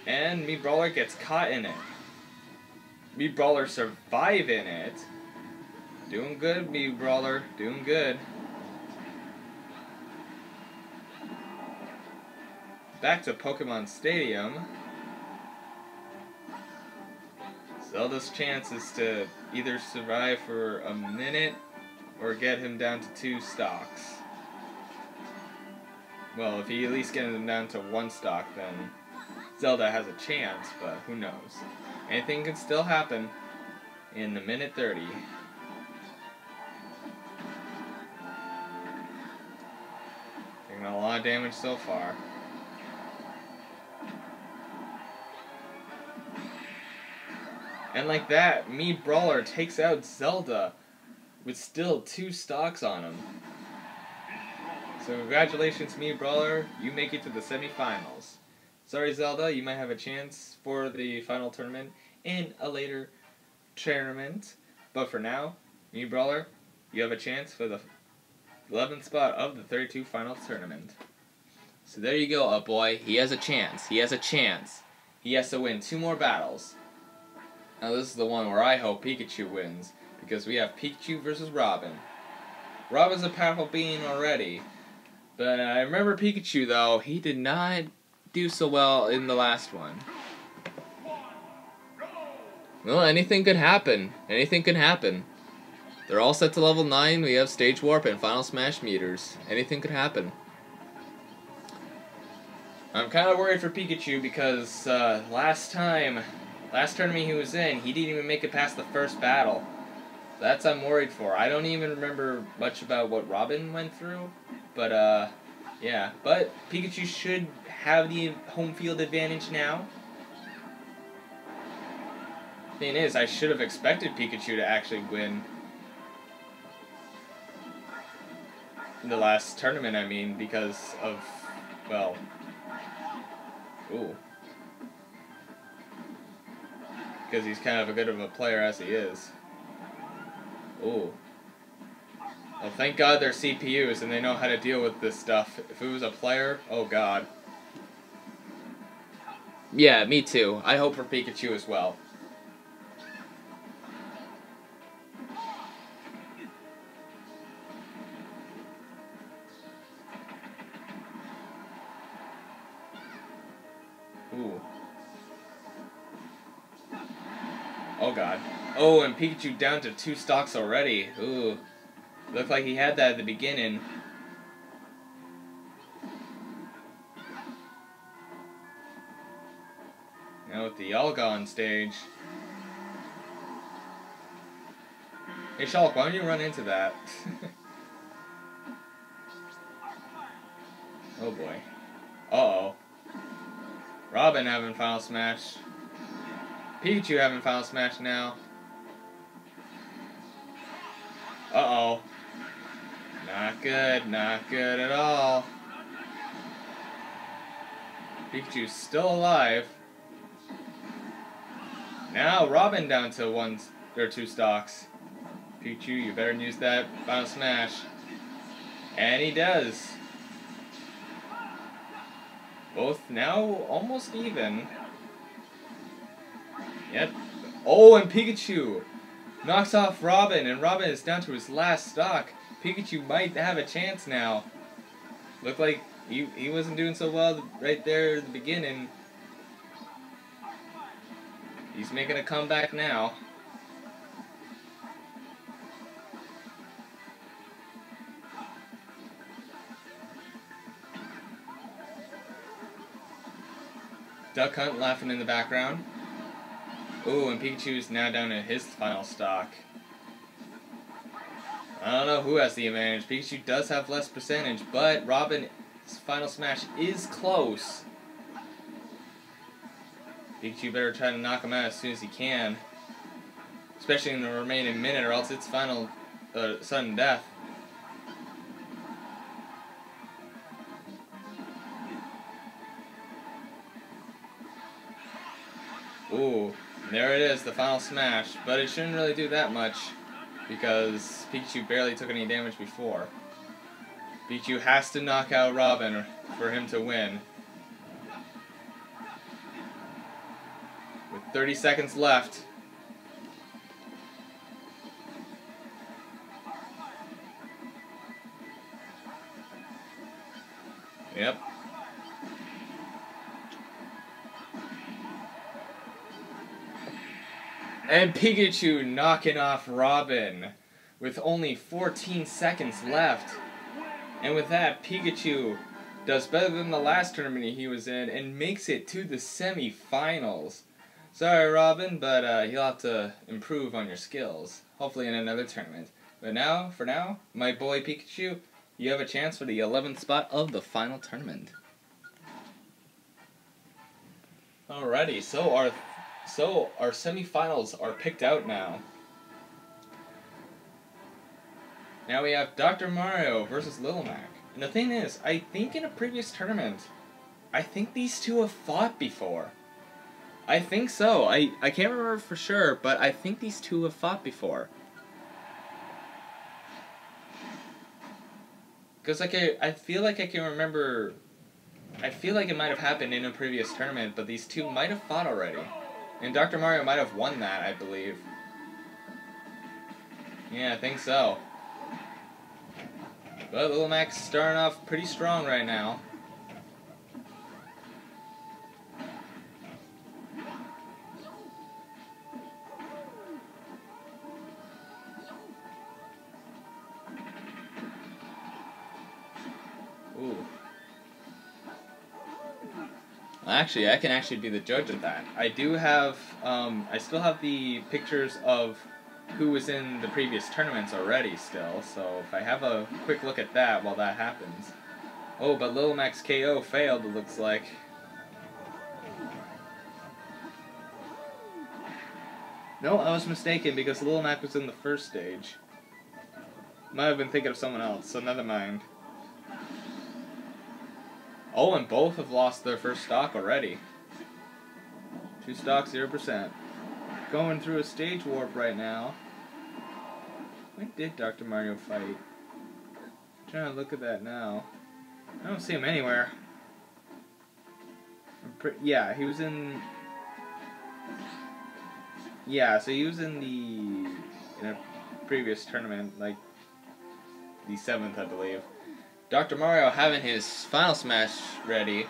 And Mii Brawler gets caught in it. Mii Brawler surviving it. Doing good, Mii Brawler. Doing good. Back to Pokemon Stadium. Zelda's chance is to either survive for a minute or get him down to 2 stocks. Well, if he at least gets him down to 1 stock, then Zelda has a chance, but who knows. Anything can still happen in the minute 30. Taking a lot of damage so far. And like that, Mii Brawler takes out Zelda with still 2 stocks on him. So congratulations, Mii Brawler. You make it to the semifinals. Sorry, Zelda, you might have a chance for the final tournament in a later tournament. But for now, Mii Brawler, you have a chance for the 11th spot of the 32 finals tournament. So there you go, up boy. He has a chance. He has a chance. He has to win 2 more battles. Now this is the one where I hope Pikachu wins, because we have Pikachu versus Robin. Robin's a powerful being already, but I remember Pikachu though, he did not do so well in the last one. Well, anything could happen. Anything could happen. They're all set to level 9, we have Stage Warp and Final Smash meters. Anything could happen. I'm kind of worried for Pikachu because last tournament he was in, he didn't even make it past the first battle. That's I'm worried for. I don't even remember much about what Robin went through, but yeah. But Pikachu should have the home field advantage now. Thing is, I should have expected Pikachu to actually win in the last tournament, I mean, because of, well, ooh. Because he's kind of a good of a player as he is. Ooh. Well, thank God they're CPUs and they know how to deal with this stuff. If it was a player, oh God. Yeah, me too. I hope for Pikachu as well. Ooh. Oh god. Oh, and Pikachu down to 2 stocks already. Ooh. Looked like he had that at the beginning. Now with the Yalga on stage. Hey Shulk, why don't you run into that? Oh boy. Uh-oh. Robin having Final Smash. Pikachu having Final Smash now. Uh-oh. Not good. Not good at all. Pikachu's still alive. Now Robin down to 1 or 2 stocks. Pikachu, you better use that Final Smash. And he does. Both now almost even. Yep. Oh, and Pikachu knocks off Robin, and Robin is down to his last stock. Pikachu might have a chance now. Looked like he wasn't doing so well right there at the beginning. He's making a comeback now. Duck Hunt laughing in the background. Ooh, and Pikachu's now down to his final stock. I don't know who has the advantage. Pikachu does have less percentage, but Robin's Final Smash is close. Pikachu better try to knock him out as soon as he can. Especially in the remaining minute, or else it's final sudden death. Ooh, there it is, the Final Smash. But it shouldn't really do that much, because Pikachu barely took any damage before. Pikachu has to knock out Robin for him to win. With 30 seconds left. Yep. And Pikachu knocking off Robin with only 14 seconds left. And with that, Pikachu does better than the last tournament he was in and makes it to the semi-finals. Sorry, Robin, but you'll have to improve on your skills. Hopefully in another tournament. But now, for now, my boy Pikachu, you have a chance for the 11th spot of the final tournament. Alrighty, so our semi-finals are picked out now. Now we have Dr. Mario versus Little Mac. And the thing is, I think in a previous tournament, I think these two have fought before. I think so. I can't remember for sure, but I think these two have fought before. Because I feel like I can remember... I feel like it might have happened in a previous tournament, but these two might have fought already. And Dr. Mario might have won that, I believe. Yeah, I think so. But Little Mac's starting off pretty strong right now. Ooh. Actually, I can actually be the judge of that. I do have, I still have the pictures of who was in the previous tournaments already still, so if I have a quick look at that while that happens. Oh, but Little Mac's KO failed, it looks like. No, I was mistaken because Little Mac was in the first stage. Might have been thinking of someone else, so never mind. Oh, and both have lost their first stock already. 2 stocks, 0%. Going through a stage warp right now. When did Dr. Mario fight? I'm trying to look at that now. I don't see him anywhere. Yeah, he was in... Yeah, so he was in a previous tournament, like the 7th, I believe. Dr. Mario having his Final Smash ready.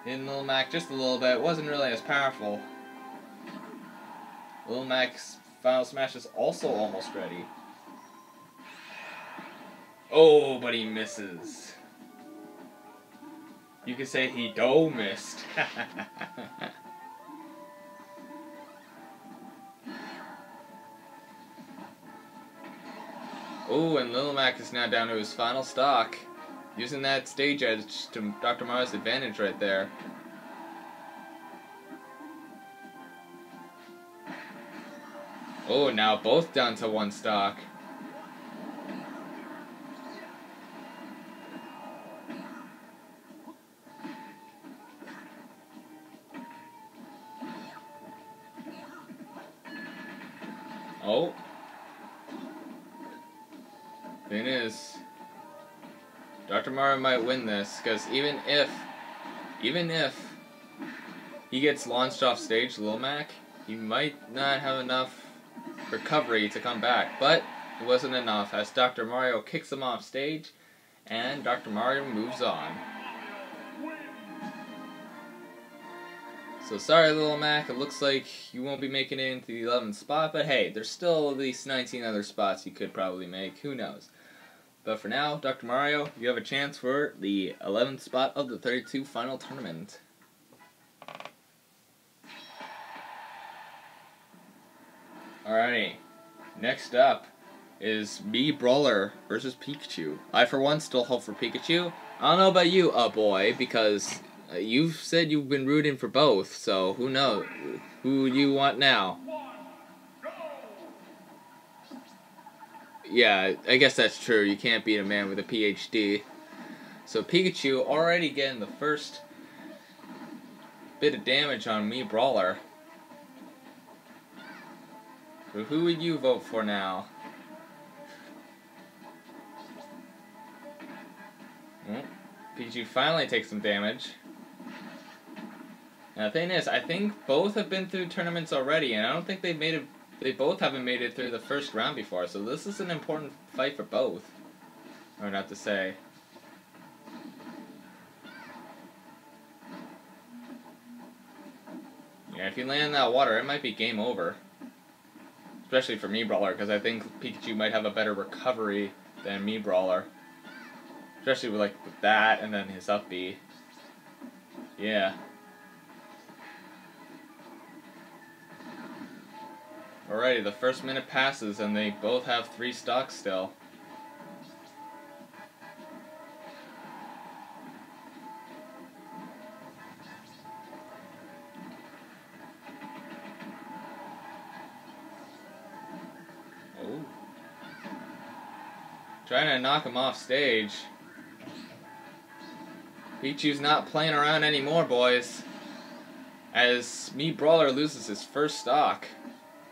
Hitting Little Mac just a little bit. Wasn't really as powerful. Little Mac's final smash is also almost ready. Oh, but he misses. You could say he missed. Oh, and Little Mac is now down to his final stock. Using that stage edge to Dr. Mario's advantage right there. Oh, now both down to one stock. Oh. Thing is, Dr. Mario might win this, because even if he gets launched off stage, Lil Mac, he might not have enough recovery to come back. But it wasn't enough, as Dr. Mario kicks him off stage, and Dr. Mario moves on. So sorry, Lil Mac, it looks like you won't be making it into the 11th spot, but hey, there's still at least 19 other spots you could probably make, who knows. But for now, Dr. Mario, you have a chance for the 11th spot of the 32 final tournament. Alrighty, next up is Mii Brawler versus Pikachu. I, for one, still hope for Pikachu. I don't know about you, boy, because you've said you've been rooting for both, so who knows? Who do you want now? Yeah, I guess that's true. You can't beat a man with a PhD. So Pikachu already getting the first bit of damage on Mii Brawler. So who would you vote for now? Pikachu finally takes some damage. And the thing is, I think both have been through tournaments already, and I don't think they've made it. They both haven't made it through the first round before, so this is an important fight for both. Or not to say. Yeah, if you land in that water, it might be game over. Especially for Mii Brawler, because I think Pikachu might have a better recovery than Mii Brawler. Especially with with that and then his up B. Yeah. Alrighty, the first minute passes and they both have 3 stocks still. Oh. Trying to knock him off stage. Pikachu's not playing around anymore, boys. As Mii Brawler loses his first stock.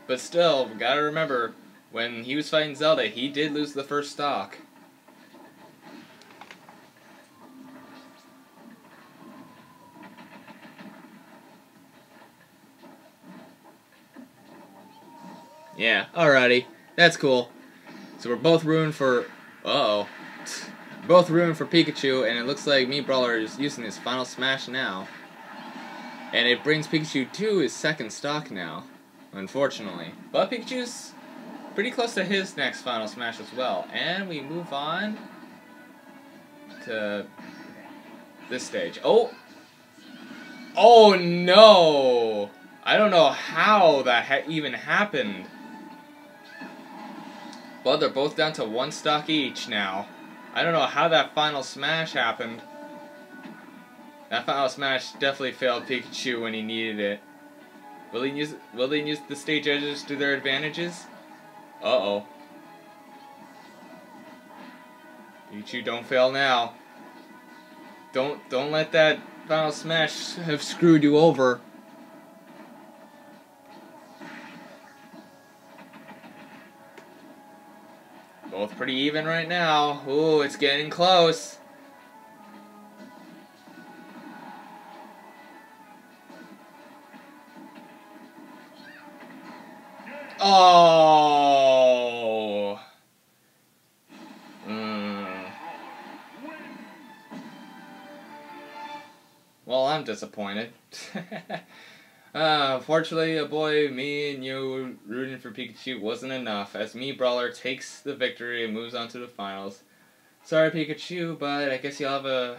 But still, gotta remember, when he was fighting Zelda, he did lose the first stock. Yeah, alrighty. That's cool. So we're both rooting for... Uh-oh. We're both rooting for Pikachu, and it looks like Mii Brawler is using his final smash now. And it brings Pikachu to his second stock now. Unfortunately. But Pikachu's pretty close to his next final smash as well. And we move on to this stage. Oh! Oh no! I don't know how that even happened. But they're both down to 1 stock each now. I don't know how that final smash happened. That final smash definitely failed Pikachu when he needed it. Will they use the stage edges to their advantages? Uh-oh. Pikachu, don't fail now. Don't let that final smash have screwed you over. Both pretty even right now. Ooh, it's getting close. Oh. Well, I'm disappointed. Fortunately, boy, me and you rooting for Pikachu wasn't enough, as Mii Brawler takes the victory and moves on to the finals. Sorry, Pikachu, but I guess you'll have a...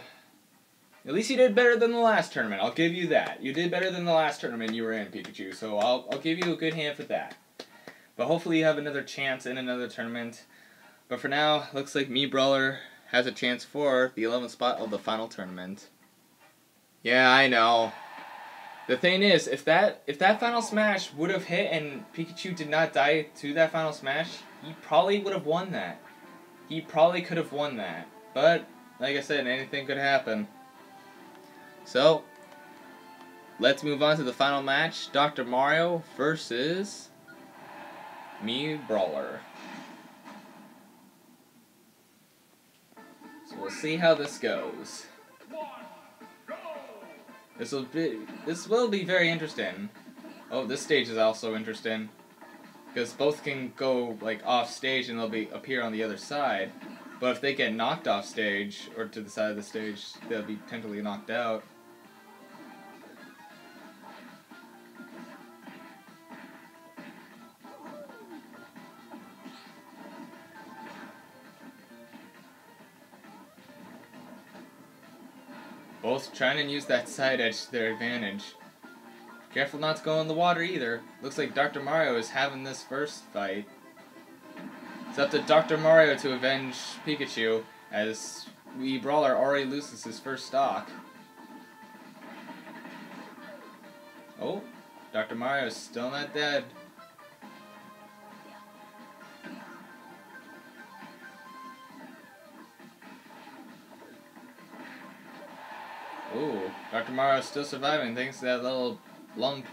At least you did better than the last tournament. I'll give you that. You did better than the last tournament you were in, Pikachu, so I'll give you a good hand for that. But hopefully you have another chance in another tournament. But for now, looks like Mii Brawler has a chance for the 11th spot of the final tournament. Yeah, I know. The thing is, if that final smash would have hit and Pikachu did not die to that final smash, he probably would have won that. He probably could have won that. But, like I said, anything could happen. So, let's move on to the final match. Dr. Mario versus Mii Brawler. So we'll see how this goes. This will be very interesting. Oh, this stage is also interesting, because both can go like off stage and they'll appear on the other side. But if they get knocked off stage or to the side of the stage, they'll be potentially knocked out. Both trying to use that side edge to their advantage. Careful not to go in the water either. Looks like Dr. Mario is having this first fight. It's up to Dr. Mario to avenge Pikachu, as Mii Brawler already loses his first stock. Oh, Dr. Mario is still not dead. Ooh, Dr. Mario's still surviving thanks to that little lump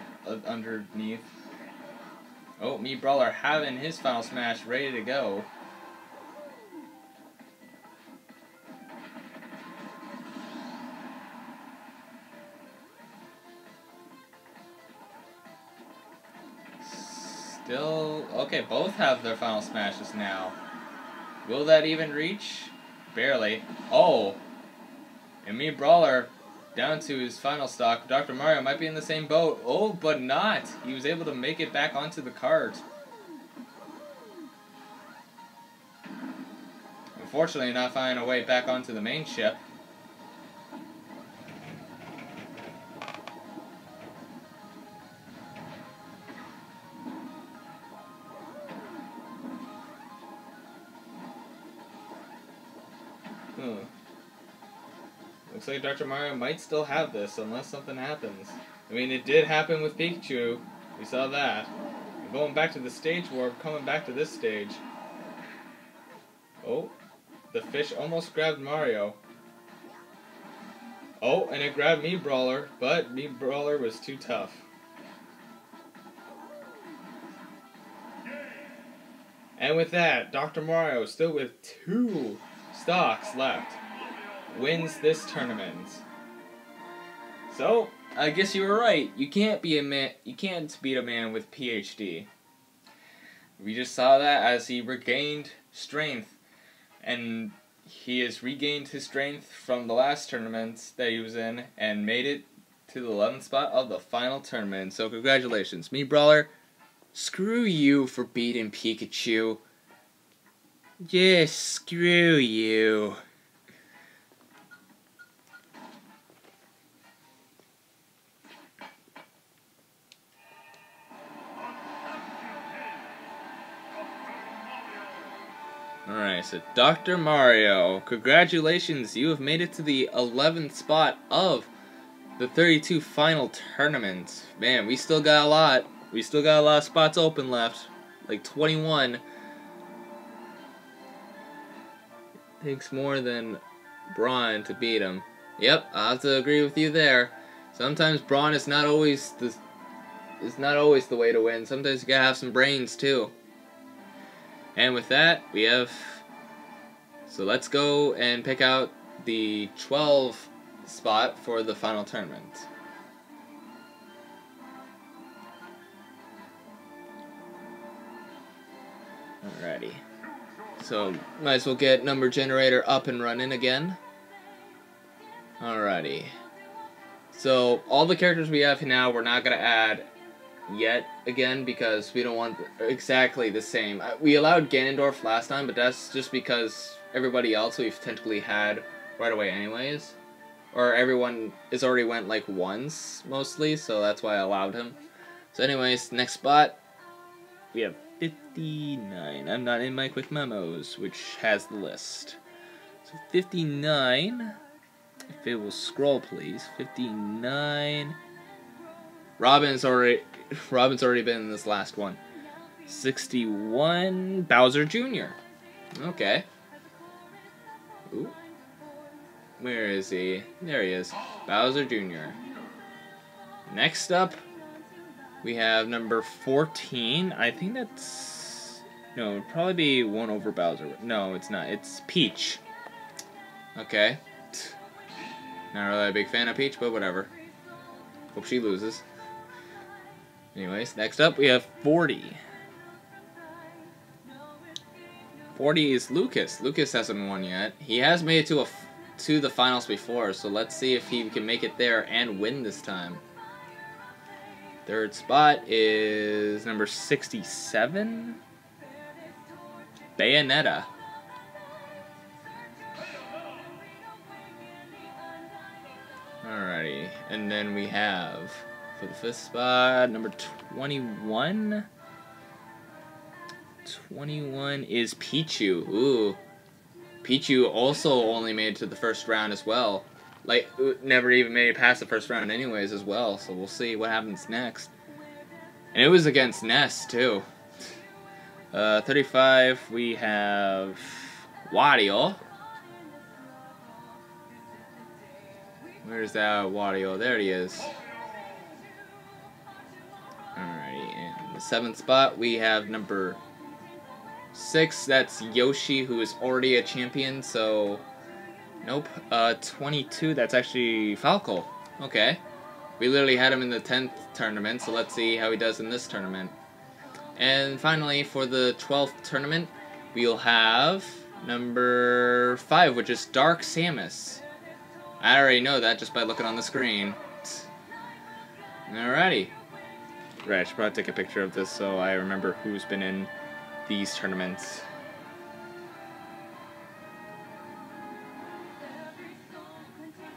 underneath. Oh, Mii Brawler having his final smash ready to go. Still, okay, both have their final smashes now. Will that even reach? Barely. Oh, and Mii Brawler down to his final stock. Dr. Mario might be in the same boat. Oh, but not. He was able to make it back onto the cart. Unfortunately, not finding a way back onto the main ship. Looks like Dr. Mario might still have this, unless something happens. I mean, it did happen with Pikachu. We saw that. And going back to the stage warp, coming back to this stage. Oh, the fish almost grabbed Mario. Oh, and it grabbed Mii Brawler, but Mii Brawler was too tough. And with that, Dr. Mario, still with 2 stocks left, wins this tournament. So, I guess you were right. You can't beat a man with PhD. We just saw that as he regained strength, and he has regained his strength from the last tournament that he was in and made it to the 11th spot of the final tournament. So congratulations, Mii Brawler. Screw you for beating Pikachu. Yes, screw you. Alright, so Dr. Mario, congratulations, you have made it to the 11th spot of the 32 final tournament. Man, we still got a lot. We still got a lot of spots open left. Like 21. Takes more than Braun to beat him. Yep, I'll have to agree with you there. Sometimes Braun is not always the way to win. Sometimes you gotta have some brains too. And with that, we have... So let's go and pick out the 12th spot for the final tournament. Alrighty. So, might as well get number generator up and running again. Alrighty. So all the characters we have now, we're not gonna add yet again because we don't want exactly the same. We allowed Ganondorf last time, but that's just because everybody else we've technically had right away anyways. Or everyone is already went like once mostly, so that's why I allowed him. So anyways, next spot, we have 59. I'm not in my quick memos, which has the list. So 59, if it will scroll please, 59. Robin's already been in this last one. 61, Bowser Jr. Okay. Ooh. Where is he? There he is. Bowser Jr. Next up, we have number 14. I think that's... No, it'd probably be one over Bowser. No, it's not. It's Peach. Okay. Not really a big fan of Peach, but whatever. Hope she loses. Anyways, next up we have 40. 40 is Lucas. Lucas hasn't won yet. He has made it to the finals before, so let's see if he can make it there and win this time. Third spot is number 67, Bayonetta. Alrighty, and then we have, for the fifth spot, number 21. 21 is Pichu. Ooh. Pichu also only made it to the first round as well. Like, never even made it past the first round anyways as well, so we'll see what happens next. And it was against Ness, too. 35, we have Wario. Where's that Wario? There he is. Alrighty, and the seventh spot, we have number 6, that's Yoshi, who is already a champion, so... Nope. 22, that's actually Falco. Okay. We literally had him in the 10th tournament, so let's see how he does in this tournament. And finally, for the 12th tournament, we'll have number 5, which is Dark Samus. I already know that just by looking on the screen. Alrighty. Right, I should probably take a picture of this so I remember who's been in these tournaments.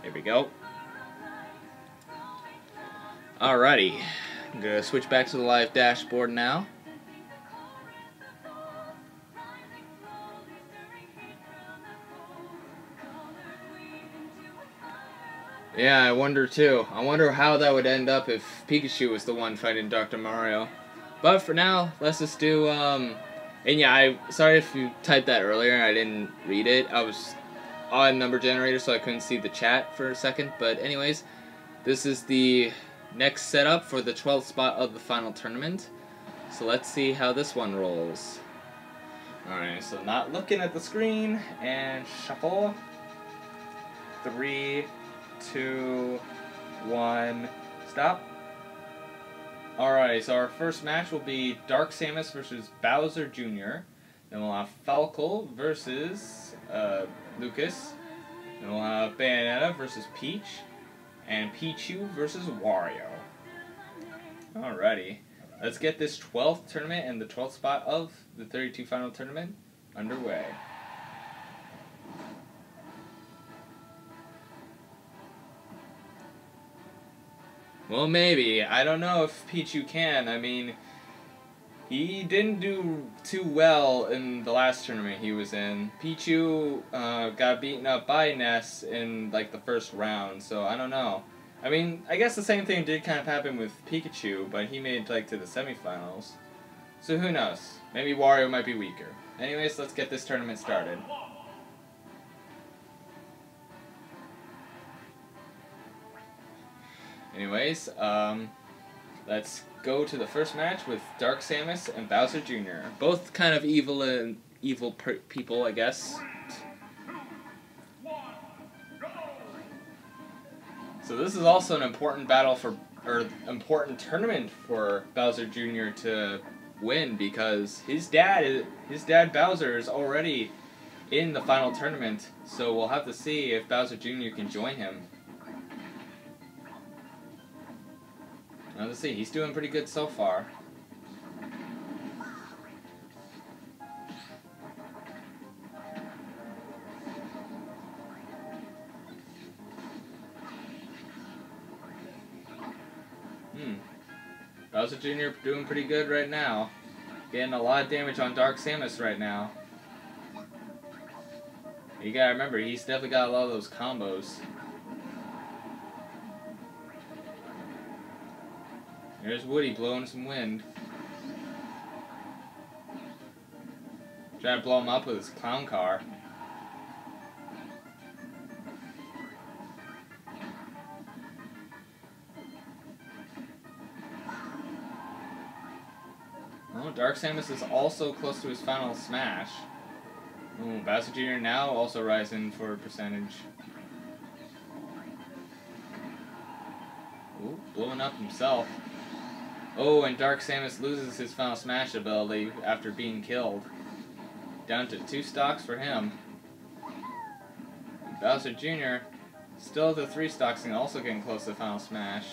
There we go. Alrighty. I'm gonna switch back to the live dashboard now. Yeah, I wonder too. I wonder how that would end up if Pikachu was the one fighting Dr. Mario. But for now, let's just do, and yeah, sorry if you typed that earlier, I didn't read it. I was on number generator, so I couldn't see the chat for a second. But anyways, this is the next setup for the 12th spot of the final tournament. So let's see how this one rolls. Alright, so not looking at the screen, and shuffle. 3, 2, 1, stop. Alright, so our first match will be Dark Samus versus Bowser Jr. Then we'll have Falco versus Lucas. Then we'll have Bayonetta versus Peach. And Pichu versus Wario. Alrighty. Let's get this 12th tournament and the 12th spot of the 32 final tournament underway. Well, maybe. I don't know if Pichu can. I mean, he didn't do too well in the last tournament he was in. Pichu got beaten up by Ness in, like, the first round, so I don't know. I mean, I guess the same thing did kind of happen with Pikachu, but he made it, like, to the semifinals. So who knows? Maybe Wario might be weaker. Anyways, let's get this tournament started. Anyways, let's go to the first match with Dark Samus and Bowser Jr. Both kind of evil people, I guess. So this is also an important battle or important tournament for Bowser Jr. to win because his dad Bowser is already in the final tournament. So we'll have to see if Bowser Jr. can join him. Now, let's see. He's doing pretty good so far. Bowser Jr. doing pretty good right now. Getting a lot of damage on Dark Samus right now. You gotta remember, he's definitely got a lot of those combos. There's Woody blowing some wind. Trying to blow him up with his clown car. Oh, Dark Samus is also close to his final smash. Ooh, Bowser Jr. now also rising for percentage. Ooh, blowing up himself. Oh, and Dark Samus loses his final smash ability after being killed. Down to 2 stocks for him. And Bowser Jr. still at the 3 stocks and also getting close to the final smash.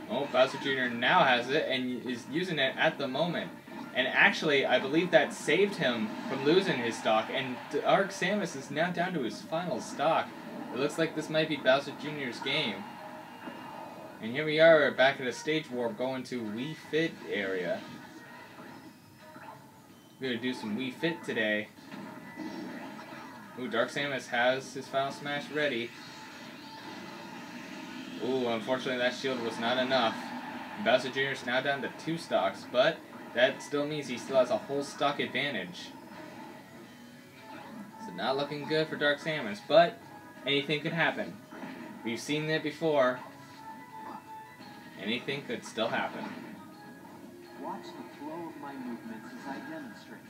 Oh, Bowser Jr. now has it and is using it at the moment. And actually, I believe that saved him from losing his stock, and Dark Samus is now down to his final stock. It looks like this might be Bowser Jr.'s game. And here we are back at a stage warp going to Wii Fit area. We're going to do some Wii Fit today. Ooh, Dark Samus has his final smash ready. Ooh, unfortunately that shield was not enough. Bowser Jr. is now down to 2 stocks, but that still means he still has a whole stock advantage. So not looking good for Dark Samus, but anything could happen. We've seen that before. Anything could still happen. Watch the flow of my movements as I demonstrate.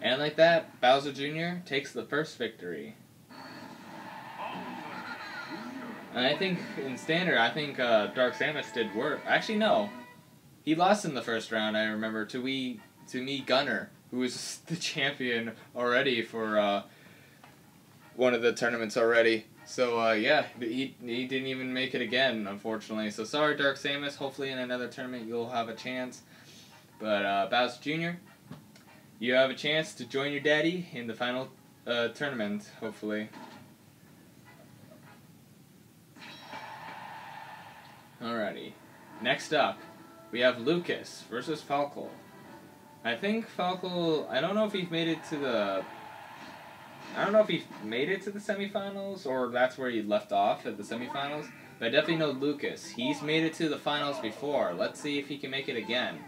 And like that, Bowser Jr. takes the first victory. And I think in standard, Dark Samus did work. Actually, no. He lost in the first round, I remember, to me, Gunner, who was the champion already for one of the tournaments already. So, yeah, he didn't even make it again, unfortunately. So, sorry, Dark Samus. Hopefully in another tournament you'll have a chance. But, Bowser Jr., you have a chance to join your daddy in the final tournament, hopefully. Alrighty. Next up, we have Lucas versus Falco. I think Falco, I don't know if he made it to the semifinals, or that's where he left off at the semifinals. But I definitely know Lucas. He's made it to the finals before. Let's see if he can make it again.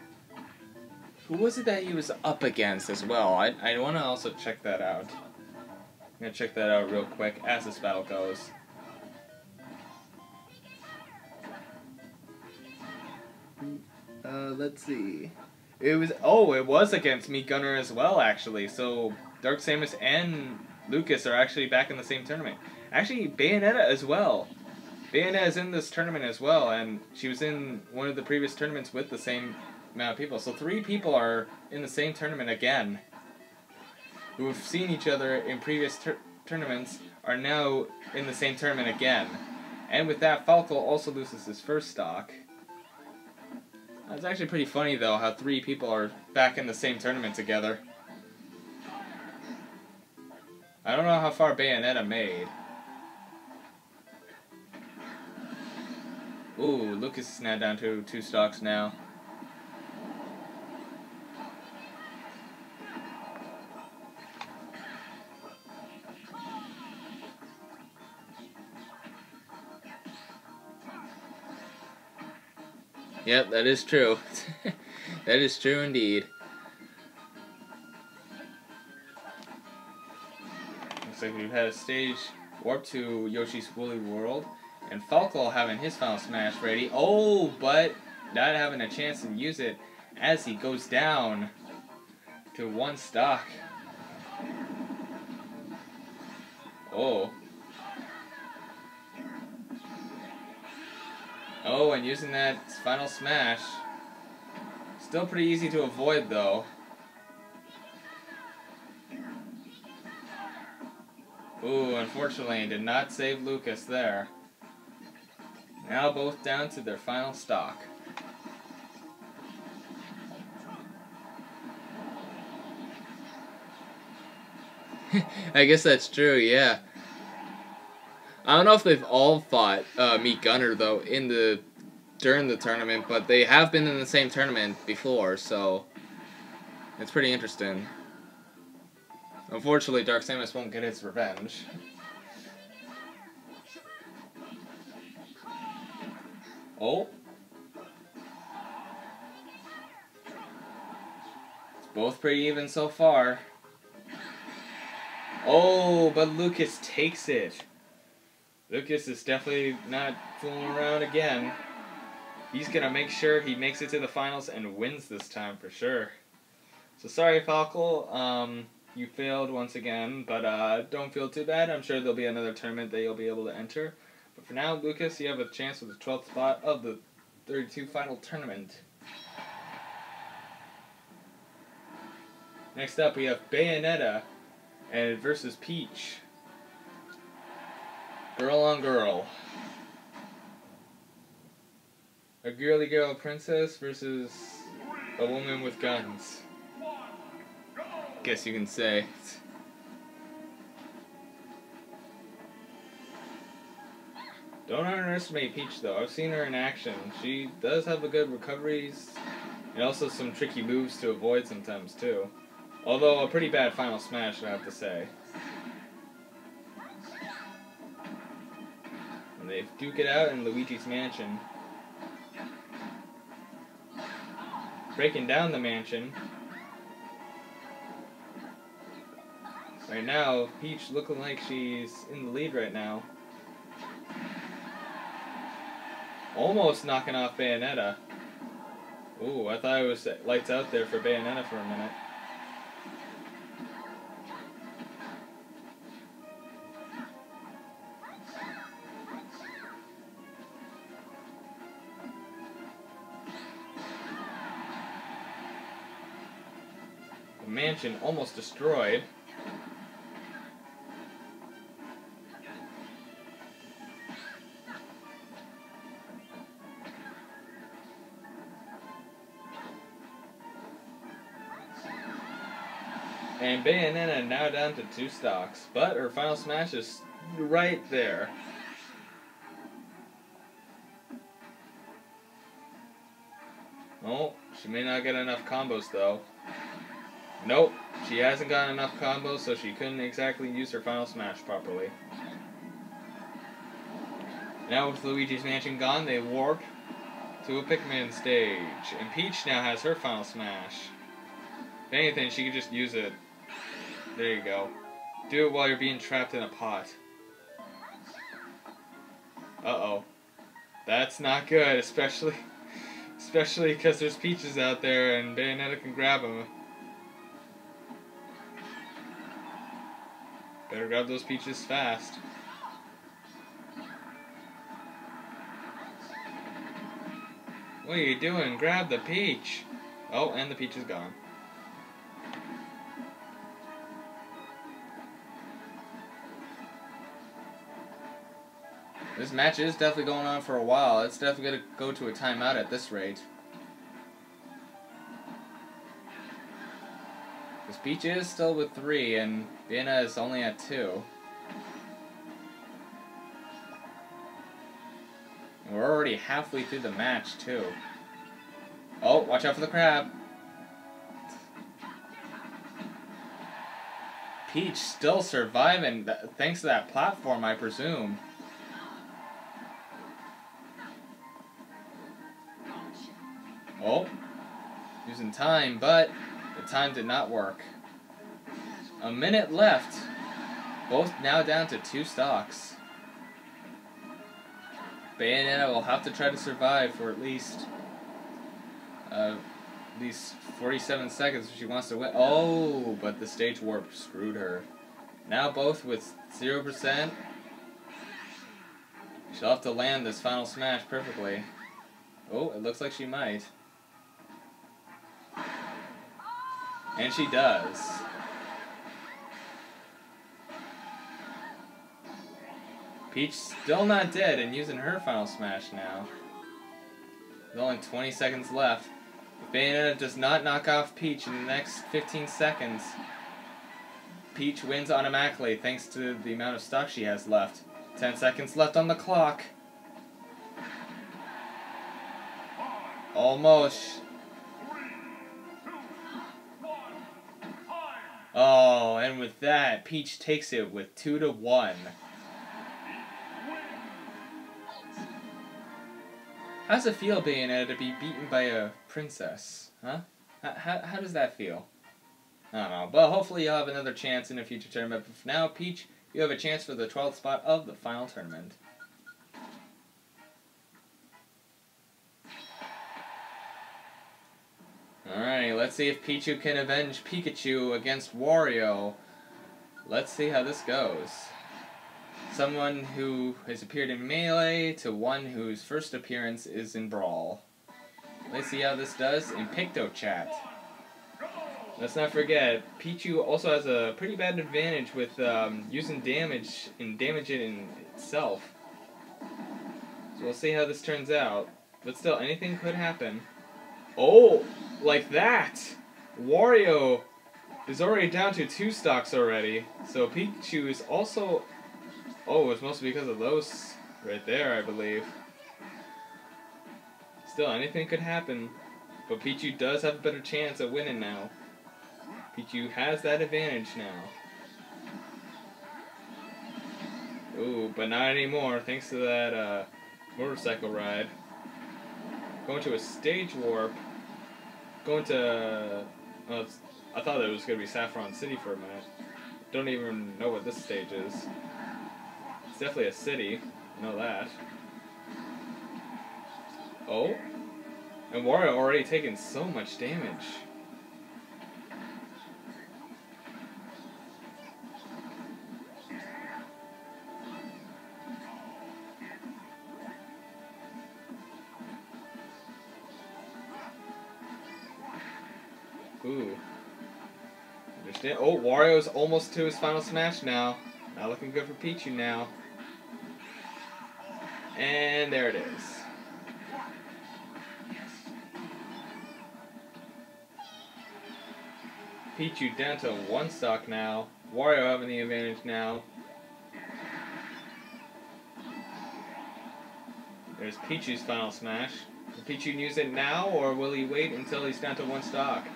Who was it that he was up against as well? I want to also check that out. I'm going to check that out real quick as this battle goes. Let's see. It was against Meat Gunner as well, actually. So Dark Samus and Lucas are actually back in the same tournament. Actually, Bayonetta as well. Bayonetta is in this tournament as well, and she was in one of the previous tournaments with the same amount of people. So 3 people are in the same tournament again, who have seen each other in previous tournaments, are now in the same tournament again. And with that, Falco also loses his first stock. It's actually pretty funny, though, how 3 people are back in the same tournament together. I don't know how far Bayonetta made. Ooh, Lucas is now down to 2 stocks now. Yep, that is true. That is true indeed. Looks like we've had a stage warp to Yoshi's Woolly World. And Falco having his final smash ready. Oh, but not having a chance to use it as he goes down to 1 stock. Oh. Oh, and using that final smash. Still pretty easy to avoid, though. Ooh, unfortunately, did not save Lucas there. Now both down to their final stock. I guess that's true, yeah. I don't know if they've all fought Meet Gunner, though, during the tournament, but they have been in the same tournament before, so it's pretty interesting. Unfortunately, Dark Samus won't get his revenge. Oh. It's both pretty even so far. Oh, but Lucas takes it. Lucas is definitely not fooling around again. He's going to make sure he makes it to the finals and wins this time for sure. So sorry, Falco. You failed once again, but don't feel too bad. I'm sure there'll be another tournament that you'll be able to enter. But for now, Lucas, you have a chance for the 12th spot of the 32 final tournament. Next up, we have Bayonetta and versus Peach. Girl on girl. A girly girl princess versus a woman with guns. Guess you can say. Don't underestimate Peach though. I've seen her in action. She does have a good recoveries and also some tricky moves to avoid sometimes too. Although a pretty bad final smash, I have to say. And they duke it out in Luigi's mansion. Breaking down the mansion. Right now, Peach looking like she's in the lead right now. Almost knocking off Bayonetta. Ooh, I thought it was lights out there for Bayonetta for a minute. The mansion almost destroyed. And Bayonetta now down to 2 stocks, but her final smash is right there. Oh, she may not get enough combos though. Nope, she hasn't got enough combos, so she couldn't exactly use her final smash properly. Now with Luigi's Mansion gone, they warp to a Pikmin stage. And Peach now has her final smash. If anything, she could just use it. There you go. Do it while you're being trapped in a pot. Uh-oh. That's not good, especially because there's Peaches out there and Bayonetta can grab them. Better grab those Peaches fast. What are you doing? Grab the Peach! Oh, and the Peach is gone. This match is definitely going on for a while. It's definitely going to go to a timeout at this rate. Because Peach is still with 3 and Vienna is only at 2. And we're already halfway through the match too. Oh, watch out for the crab. Peach still surviving thanks to that platform, I presume. Oh, using time, but the time did not work. A minute left. Both now down to 2 stocks. Bayonetta will have to try to survive for at least 47 seconds if she wants to win. Oh, but the stage warp screwed her. Now both with 0%. She'll have to land this final smash perfectly. Oh, it looks like she might. And she does. Peach still not dead and using her final smash now. There's only 20 seconds left. If Bayonetta does not knock off Peach in the next 15 seconds, Peach wins automatically thanks to the amount of stock she has left. 10 seconds left on the clock. Almost. Oh, and with that, Peach takes it with 2-1. How's it feel, Bayonetta, to be beaten by a princess? Huh? How does that feel? I don't know, but hopefully you'll have another chance in a future tournament. But for now, Peach, you have a chance for the 12th spot of the final tournament. Alright, let's see if Pichu can avenge Pikachu against Wario. Let's see how this goes. Someone who has appeared in Melee to one whose first appearance is in Brawl. Let's see how this does in PictoChat. Let's not forget, Pichu also has a pretty bad advantage with using damage and damaging in itself. So we'll see how this turns out. But still, anything could happen. Oh, like that! Wario is already down to 2 stocks already. So Pichu is also... Oh, it's mostly because of those right there, I believe. Still, anything could happen. But Pichu does have a better chance at winning now. Pichu has that advantage now. Ooh, but not anymore, thanks to that motorcycle ride. Going to a stage warp. Going to... I thought it was going to be Saffron City for a minute. Don't even know what this stage is. It's definitely a city. I know that. Oh? And Wario already taken so much damage. Ooh. Understand? Oh, Wario's almost to his final smash now. Not looking good for Pichu now. And there it is. Pichu down to 1 stock now. Wario having the advantage now. There's Pichu's final smash. Will Pichu use it now, or will he wait until he's down to 1 stock?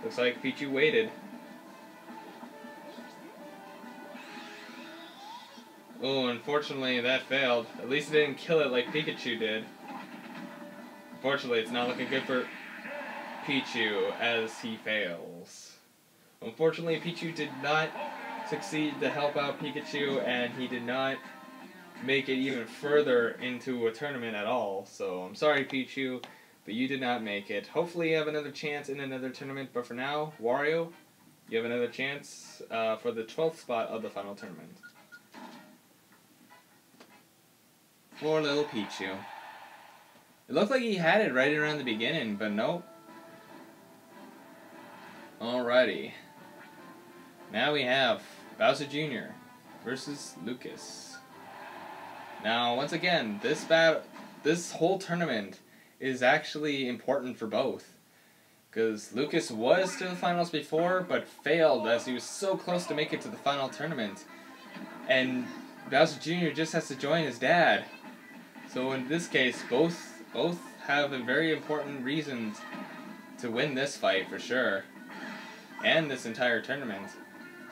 Looks like Pichu waited. Oh, unfortunately that failed. At least it didn't kill it like Pikachu did. Unfortunately, it's not looking good for Pichu as he fails. Unfortunately, Pichu did not succeed to help out Pikachu, and he did not make it even further into a tournament at all. So I'm sorry, Pichu, but you did not make it. Hopefully you have another chance in another tournament, but for now, Wario, you have another chance for the 12th spot of the final tournament. Poor little Pichu. It looked like he had it right around the beginning, but nope. Alrighty. Now we have Bowser Jr. versus Lucas. Now, once again, this whole tournament is actually important for both. Because Lucas was to the finals before, but failed as he was so close to make it to the final tournament. And Bowser Jr. just has to join his dad. So in this case, both have a very important reasons to win this fight for sure. And this entire tournament.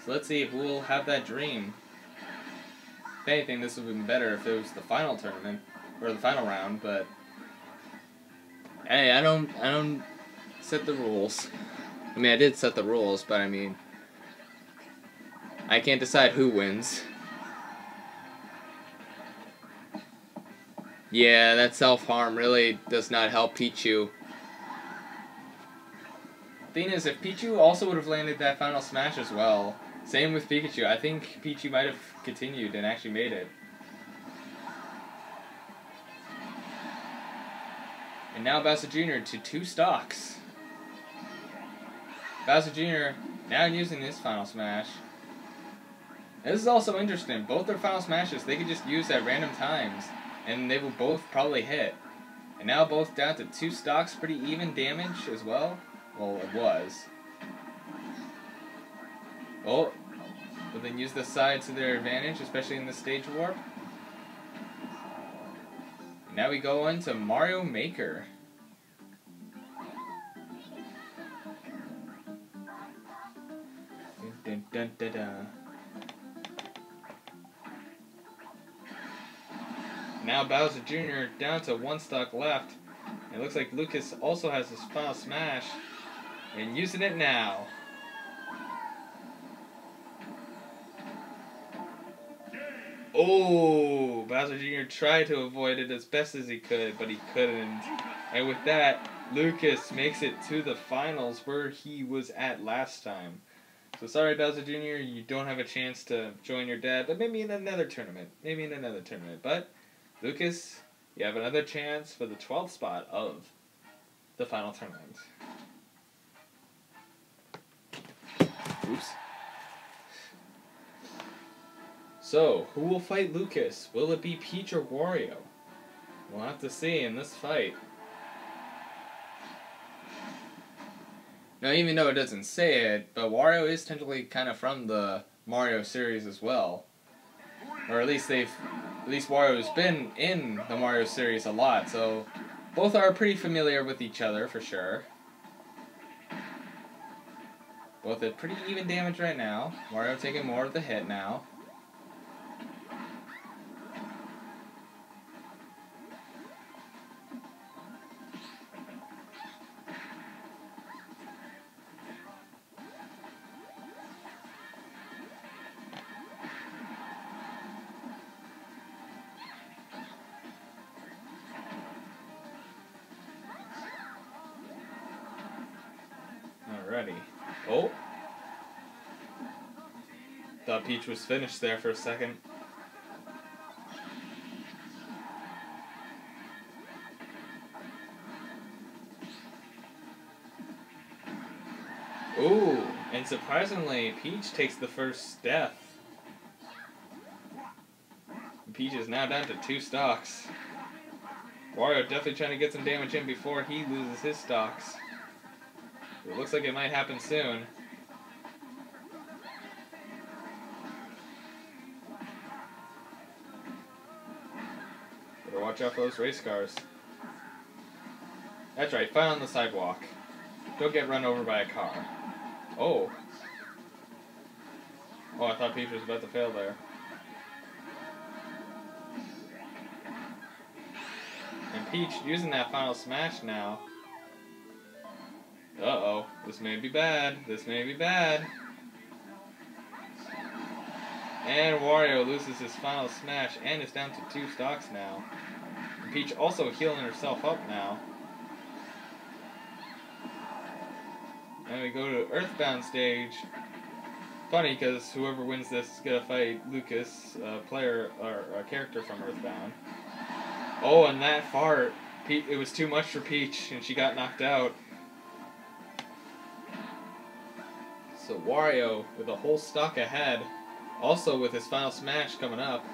So let's see if we'll have that dream. If anything, this would have been better if it was the final tournament, or the final round, but hey, I don't set the rules. I mean, I did set the rules, but I mean, I can't decide who wins. Yeah, that self-harm really does not help Pichu. Thing is, if Pichu also would have landed that final smash as well, same with Pikachu, I think Pichu might have continued and actually made it. And now Bowser Jr. to 2 stocks. Bowser Jr. now using his final smash. And this is also interesting. Both their final smashes they could just use at random times, and they will both probably hit. And now both down to 2 stocks, pretty even damage as well. Well, it was. Oh, but then use the side to their advantage, especially in the stage warp. Now we go into Mario Maker. Dun, dun, dun, dun. Now Bowser Jr. down to 1 stock left. It looks like Lucas also has his final smash. And using it now. Oh, Bowser Jr. tried to avoid it as best as he could, but he couldn't. And with that, Lucas makes it to the finals where he was at last time. So sorry, Bowser Jr., you don't have a chance to join your dad, but maybe in another tournament. But, Lucas, you have another chance for the 12th spot of the final tournament. Oops. So, who will fight Lucas? Will it be Peach or Wario? We'll have to see in this fight. Now, even though it doesn't say it, but Wario is technically kind of from the Mario series as well. Or at least Wario's been in the Mario series a lot, so both are pretty familiar with each other for sure. Both at pretty even damage right now. Wario taking more of the hit now. Alrighty. Oh. Thought Peach was finished there for a second. Ooh, and surprisingly, Peach takes the first death. Peach is now down to 2 stocks. Wario definitely trying to get some damage in before he loses his stocks. It looks like it might happen soon. Better watch out for those race cars. That's right, fight on the sidewalk. Don't get run over by a car. Oh. Oh, I thought Peach was about to fail there. And Peach using that final smash now. Uh-oh, this may be bad. And Wario loses his final smash and is down to 2 stocks now. And Peach also healing herself up now. And we go to Earthbound stage. Funny, because whoever wins this is going to fight Lucas, a player, or a character from Earthbound. Oh, and that fart. It was too much for Peach, and she got knocked out. So Wario with a whole stock ahead, also with his final smash coming up.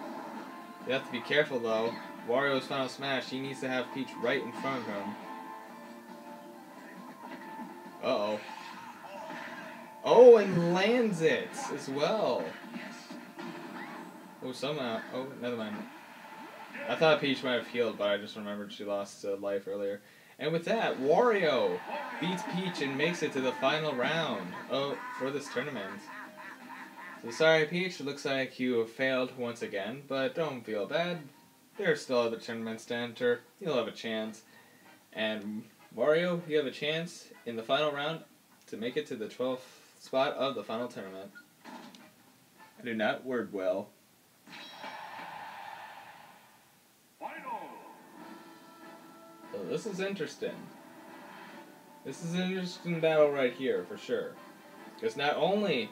You have to be careful though. Wario's final smash, he needs to have Peach right in front of him. Uh-oh. Oh, and lands it as well. Oh, somehow. Oh, never mind. I thought Peach might have healed, but I just remembered she lost life earlier. And with that, Wario beats Peach and makes it to the final round for this tournament. So sorry, Peach, it looks like you have failed once again, but don't feel bad. There are still other tournaments to enter. You'll have a chance. And Wario, you have a chance in the final round to make it to the 12th spot of the final tournament. I do not word well. So this is interesting. This is an interesting battle right here, for sure. Because not only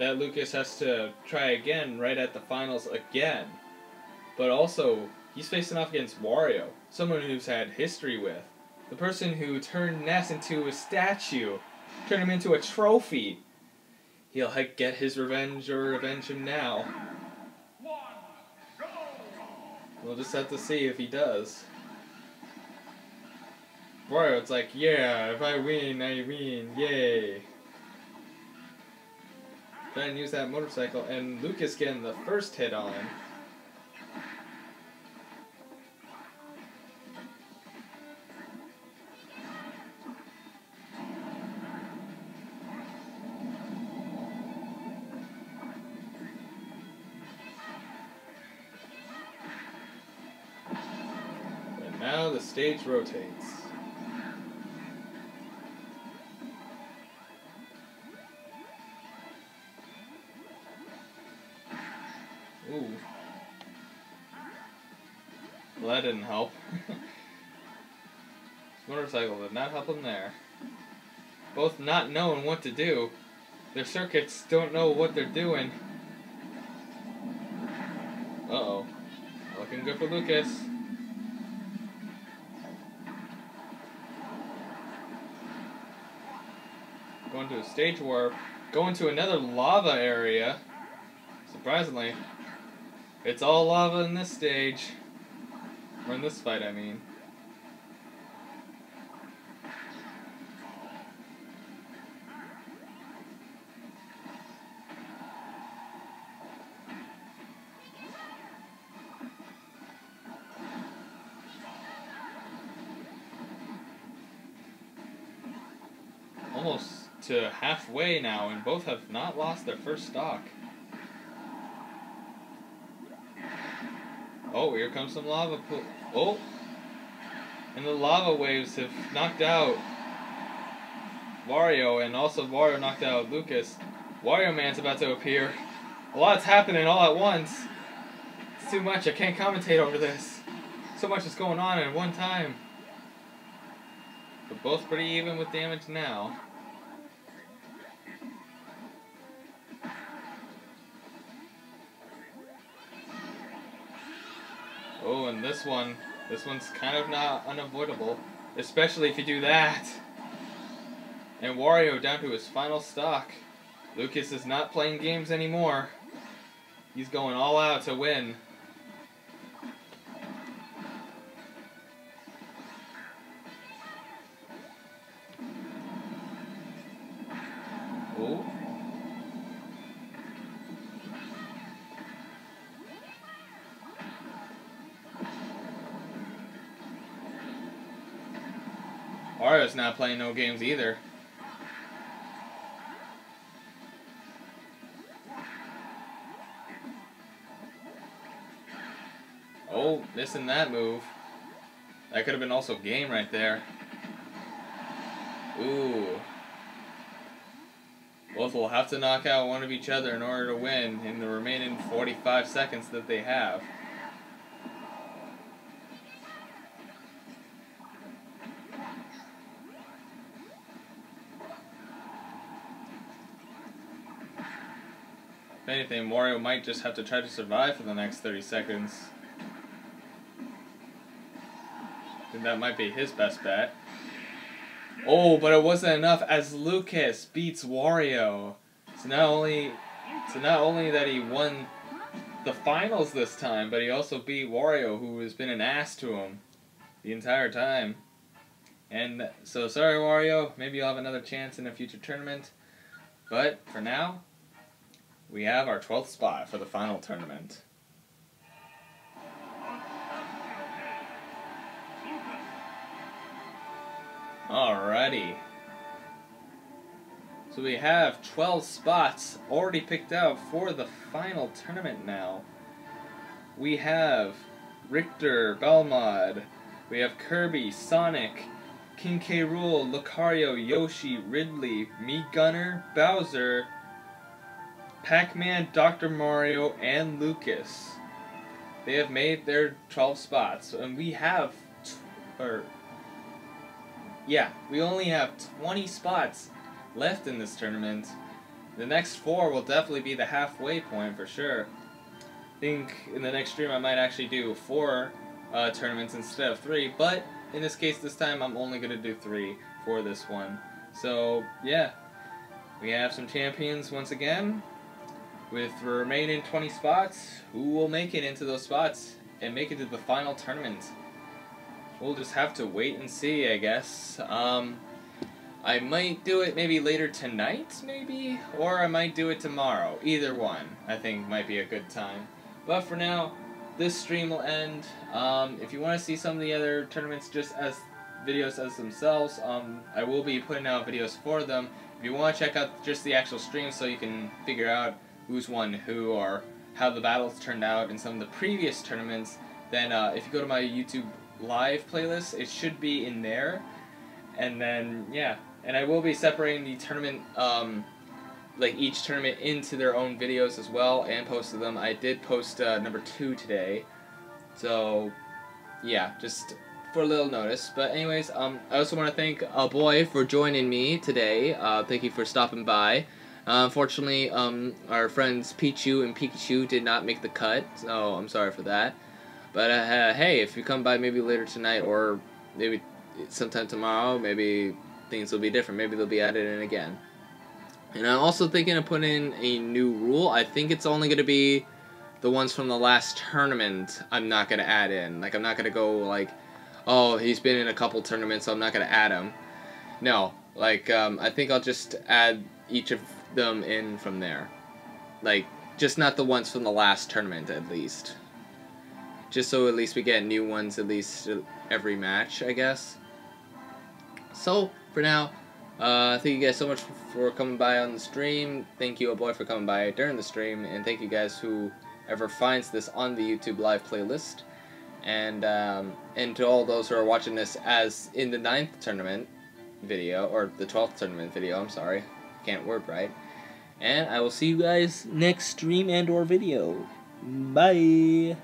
that Lucas has to try again right at the finals again, but also he's facing off against Wario, someone who's had history with. The person who turned Ness into a statue, turned him into a trophy. he'll get his revenge or revenge him now. We'll just have to see if he does. Wario, it's like, yeah, if I win, yay. Try and use that motorcycle, and Lucas getting the first hit on him. And now the stage rotates. Ooh. Well, that didn't help. This motorcycle did not help him there. Both not knowing what to do. Their circuits don't know what they're doing. Uh-oh. Not looking good for Lucas. Going to a stage warp. Going to another lava area. Surprisingly. It's all lava in this stage. Or in this fight, I mean. Almost to halfway now, and both have not lost their first stock. Oh, here comes some lava pool. Oh! And the lava waves have knocked out Wario, and also Wario knocked out Lucas. Wario Man's about to appear. A lot's happening all at once. It's too much, I can't commentate over this. So much is going on at one time. But both pretty even with damage now. Oh, and this one's kind of not unavoidable, especially if you do that. And Wario down to his final stock. Lucas is not playing games anymore. He's going all out to win. Oh. Wario's not playing no games either. Oh, missing that move. That could have been also game right there. Ooh. Both will have to knock out one of each other in order to win in the remaining 45 seconds that they have. If anything, Wario might just have to try to survive for the next 30 seconds. I think that might be his best bet. Oh, but it wasn't enough as Lucas beats Wario. So not only that he won the finals this time, but he also beat Wario, who has been an ass to him the entire time. And so sorry, Wario. Maybe you'll have another chance in a future tournament. But for now, we have our 12th spot for the final tournament. Alrighty. So we have 12 spots already picked out for the final tournament now. We have Richter, Belmod. We have Kirby, Sonic, King K. Rool, Lucario, Yoshi, Ridley, Mii Gunner, Bowser, Pac-Man, Dr. Mario, and Lucas. They have made their 12 spots, and we have, we only have 20 spots left in this tournament. The next 4 will definitely be the halfway point for sure. I think in the next stream I might actually do 4 tournaments instead of 3, but in this case this time I'm only going to do 3 for this one. So yeah, we have some champions once again. With the remaining 20 spots, who will make it into those spots and make it to the final tournament? We'll just have to wait and see, I guess. I might do it maybe later tonight, maybe? Or I might do it tomorrow. Either one, I think, might be a good time. But for now, this stream will end. If you want to see some of the other tournaments just as videos as themselves, I will be putting out videos for them. If you want to check out just the actual stream so you can figure out who's won who or how the battles turned out in some of the previous tournaments, then if you go to my YouTube live playlist, it should be in there. And then, yeah. And I will be separating the tournament, like each tournament into their own videos as well and posted them. I did post number 2 today. So, yeah, just for a little notice. But anyways, I also want to thank Boy for joining me today. Thank you for stopping by. Unfortunately, our friends Pichu and Pikachu did not make the cut, so I'm sorry for that. But hey, if you come by maybe later tonight or maybe sometime tomorrow, maybe things will be different. Maybe they'll be added in again. And I'm also thinking of putting in a new rule. I think it's only going to be the ones from the last tournament I'm not going to add in. Like, I'm not going to go like, oh, he's been in a couple tournaments, so I'm not going to add him. No, like, I think I'll just add each of them in from there. Like, just not the ones from the last tournament, at least. Just so at least we get new ones at least every match, I guess. So, for now, thank you guys so much for coming by on the stream. Thank you, Boy, for coming by during the stream. And thank you guys whoever finds this on the YouTube live playlist. And to all those who are watching this as in the 9th tournament video, or the 12th tournament video, I'm sorry. Can't word right. And I will see you guys next stream and or video. Bye!